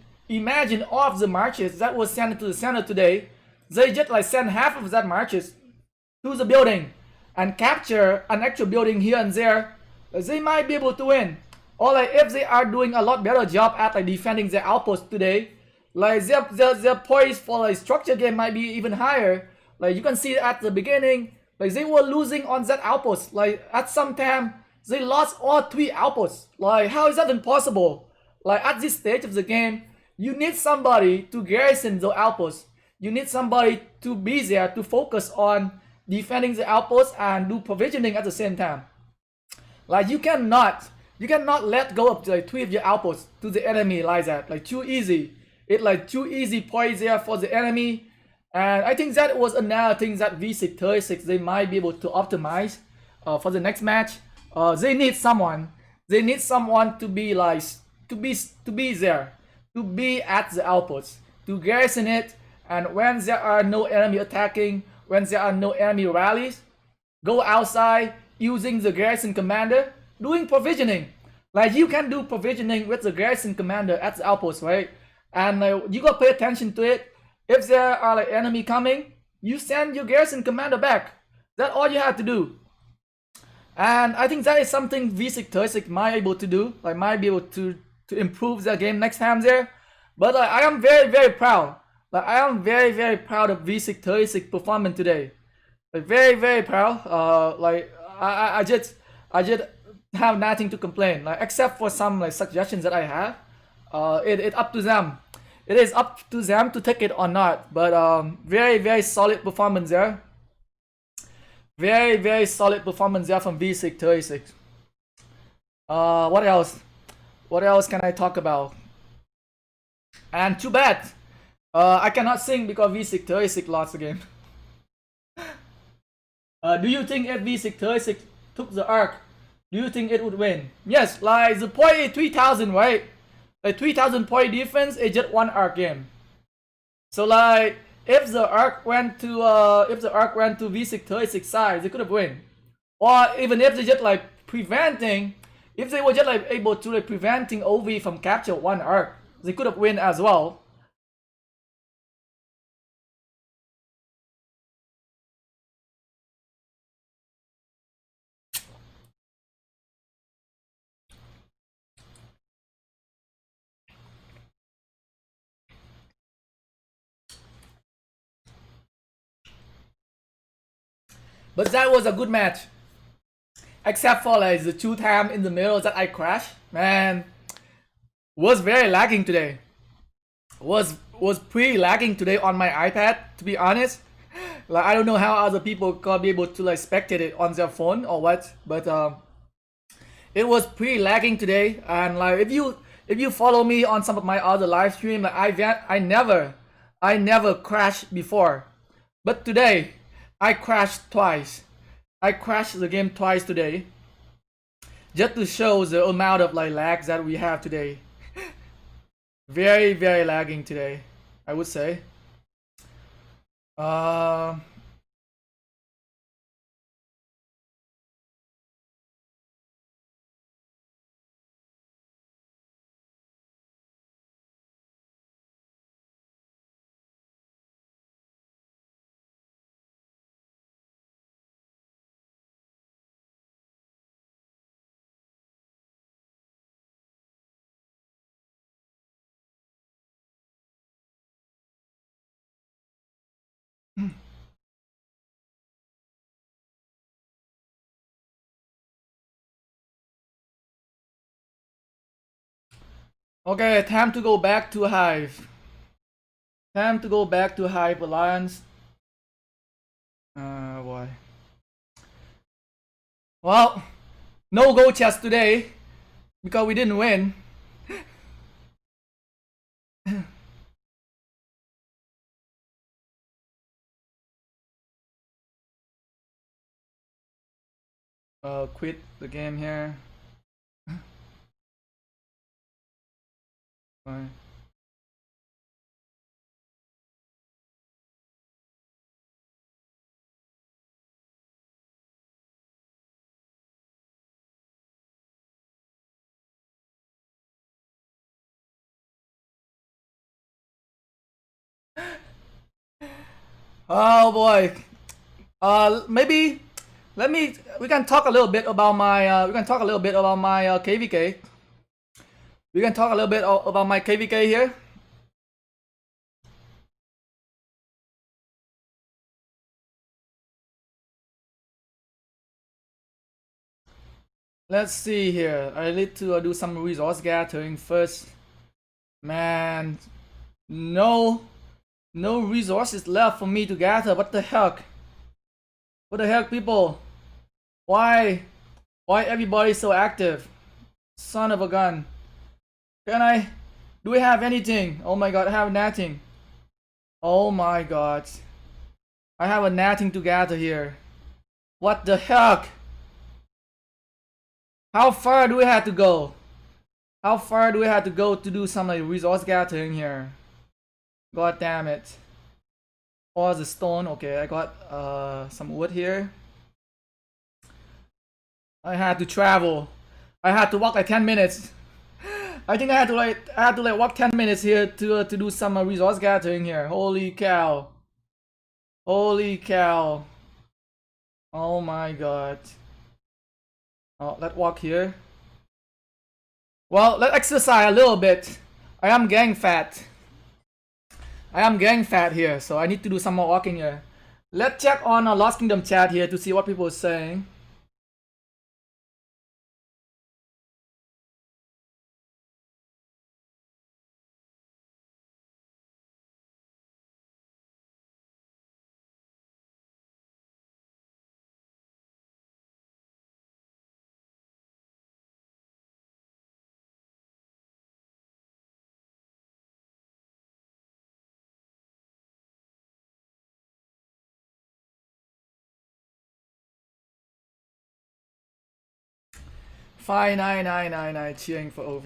all of the marches that was sent to the center today, they just like send half of that marches to the building and capture an actual building here and there. They might be able to win. Or like if they are doing a lot better job at like defending their outpost today, like their poise for like structure game might be even higher. Like you can see at the beginning, like they were losing on that outpost. Like at some time they lost all 3 outposts. Like how is that impossible? Like at this stage of the game, you need somebody to garrison the outposts. You need somebody to be there to focus on defending the outposts and do provisioning at the same time. Like you cannot let go of like 3 of your outposts to the enemy like that. Like too easy. It's like too easy points there for the enemy. And I think that was another thing that V636 they might be able to optimize for the next match. They need someone to be like to be there, to be at the outposts, to garrison it, and when there are no enemy attacking, when there are no enemy rallies, go outside using the garrison commander, doing provisioning. Like you can do provisioning with the garrison commander at the outpost, right? And you gotta pay attention to it. If there are like enemy coming, you send your garrison commander back. That's all you have to do. And I think that is something V636 might be able to do. Like might be able to improve their game next time there. But I am very proud. Like I am very proud of V636 performance today. Like very proud. Like I just have nothing to complain. Like except for some like suggestions that I have. It up to them. It is up to them to take it or not. But very solid performance there. Very solid performance there from V636. What else? What else can I talk about? And too bad, I cannot sing because V636 lost the game. Do you think if V636 took the arc, do you think it would win? Yes, like the point is 3000, right? Like 3000 point defense is just 1 arc game. So like if the arc went to V636 side, they could have win. Or even if they just like preventing, if they were just like able to like preventing OV from capture 1 arc, they could have win as well. But that was a good match. Except for like the 2 times in the middle that I crashed. Man, was very lagging today. Was pretty lagging today on my iPad, to be honest. Like I don't know how other people gonna be able to like spectate it on their phone or what, but it was pretty lagging today. And like if you follow me on some of my other live stream, like I never crashed before, but today I crashed twice. I crashed the game twice today, just to show the amount of like lags that we have today. Very lagging today, I would say. Uh, okay, time to go back to Hive. Time to go back to Hive Alliance. Boy. Well, no go chest today because we didn't win. Quit the game here. Fine. Oh boy. Maybe we can talk a little bit about my KvK. We can talk a little bit about my KvK here. Let's see here. I need to do some resource gathering first. Man, no resources left for me to gather. What the heck? What the heck, people? Why everybody so active? Son of a gun. Do we have anything? Oh my god, I have nothing. Oh my god. I have nothing to gather here. What the heck? How far do we have to go? How far do we have to go to do some like resource gathering here? God damn it. Oh, the stone. Okay, I got some wood here. I had to travel. I had to walk like 10 minutes. I think I had to like walk 10 minutes here to do some resource gathering here. Holy cow. Holy cow. Oh my god. Oh, let's walk here. Well, let's exercise a little bit. I am gang fat. I am gang fat here, so I need to do some more walking here. Let's check on Lost Kingdom chat here to see what people are saying. Fine, nine, cheering for OV.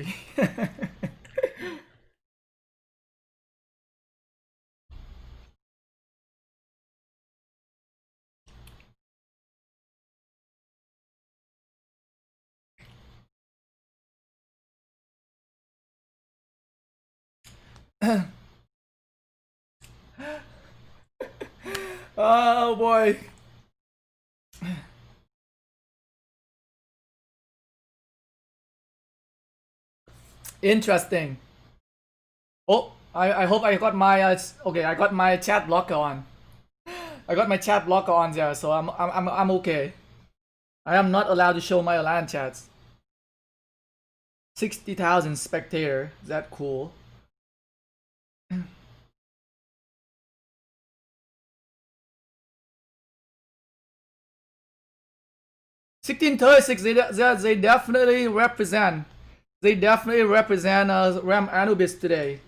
Oh boy. Interesting. Oh, I hope I got my okay. I got my chat blocker on. I got my chat blocker on there, so I'm okay. I am not allowed to show my LAN chats. 60,000 spectator. Is that cool? 1636, they definitely represent. They definitely represent Ram Anubis today.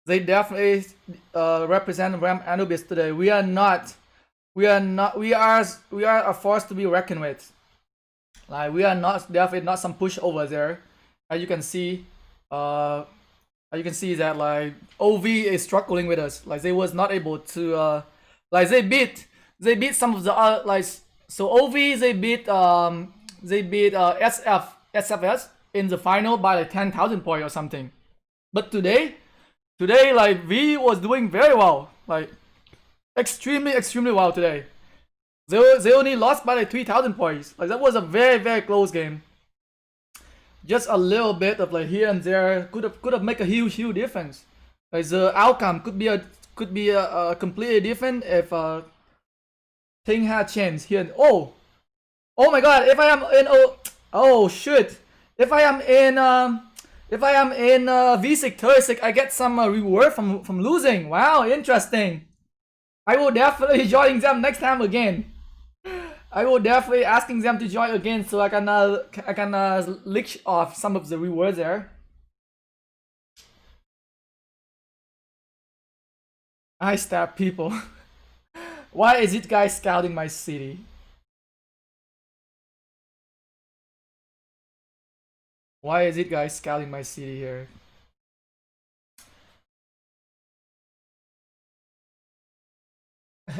They definitely represent Ram Anubis today. We are a force to be reckoned with. Like, we are definitely not some pushover there. As you can see, that like OV is struggling with us. Like, they was not able to like they beat some of the like, so OV they beat SFS in the final by like 10,000 points or something. But today like V was doing very well, like extremely well today. They only lost by like 3,000 points. Like, that was a very close game. Just a little bit of like here and there could have make a huge difference. Like, the outcome could be a completely different if thing had changed here. Oh my god! If I am in oh shit! If I am in V636, I get some reward from losing. Wow, interesting. I will definitely join them next time again. I will definitely asking them to join again so I can leech off some of the rewards there. I stab people. Why is it guys scouting my city? Why is it guys scouting my city here?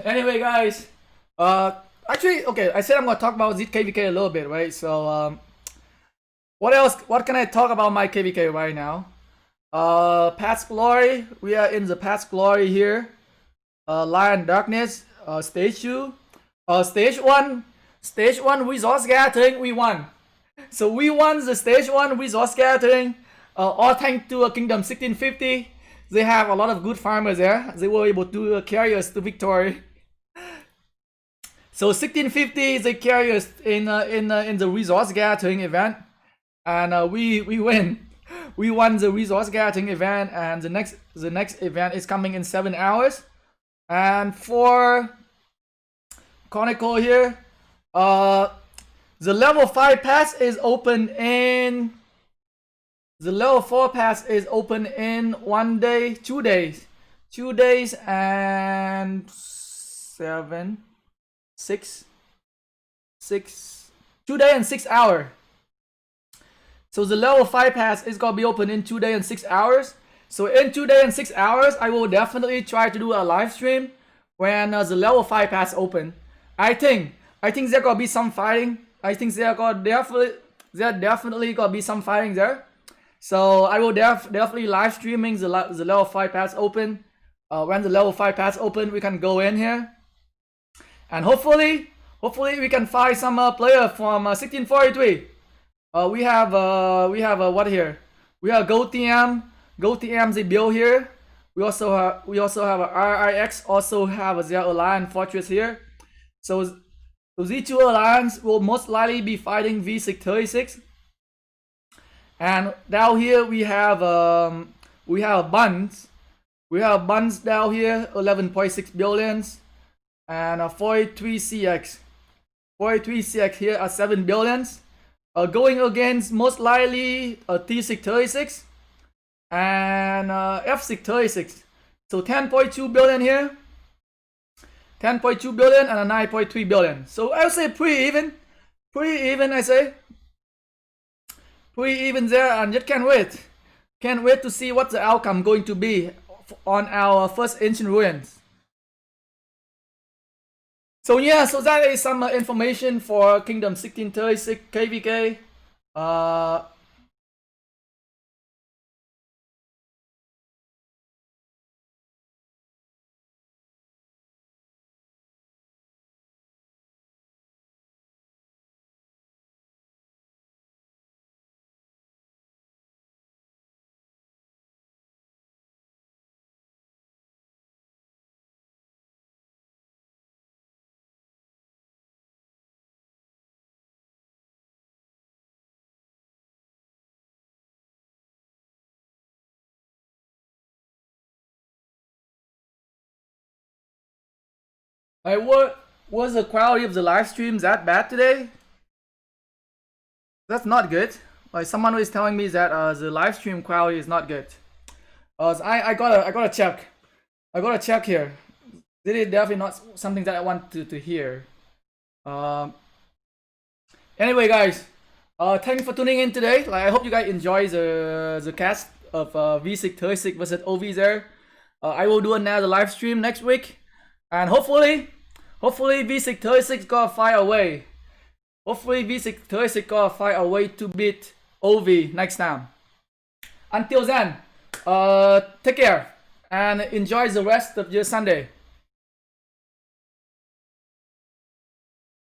Anyway, guys, actually, okay, I said I'm gonna talk about KvK a little bit, right? So, what else? What can I talk about my KvK right now? Past Glory. We are in the Past Glory here. Lion Darkness. Stage 2. Stage 1 resource gathering. We won. So we won the stage 1 resource gathering. All thanks to Kingdom 1650. They have a lot of good farmers there. They were able to carry us to victory. So 1650, they carry us in the resource gathering event, and we win. We won the resource gathering event, and the next event is coming in 7 hours. And for Chronicle here, the level 5 pass is open in. The level 4 pass is open in 1 day, 2 days. 2 days and 7, 6, 2 days and 6 hours. So the level 5 pass is gonna be open in 2 days and 6 hours. So in 2 days and 6 hours, I will definitely try to do a live stream when the level 5 pass open. I think there gonna be some fighting. I think there definitely gonna be some fighting there. So I will definitely live streaming the level 5 pass open. When the level 5 pass open, we can go in here, and hopefully we can find some player from 1643. We have what here? We have GoTM they build here. We also have a RIX, also have their Alliance Fortress here. So these two alliance will most likely be fighting V636. And down here we have Buns. We have Buns down here, 11.6 billions, and 43CX. 43CX here are 7 billions. Going against most likely T636 and F636. So 10.2 billion here, 10.2 billion and a 9.3 billion. So I would say pretty even. I say pretty even there, and just can't wait to see what the outcome going to be on our first ancient ruins. So yeah, so that is some information for Kingdom 1636 KvK. I would. Was the quality of the live stream that bad today? That's not good. Like someone was telling me that the live stream quality is not good. I gotta check. I gotta check here. This is definitely not something that I want to hear. Anyway, guys, thanks for tuning in today. Like I hope you guys enjoy the cast of V636 versus OV there. I will do another live stream next week, and hopefully V636 gonna find a way. Hopefully V636 gonna find a way to beat OV next time. Until then, take care and enjoy the rest of your Sunday.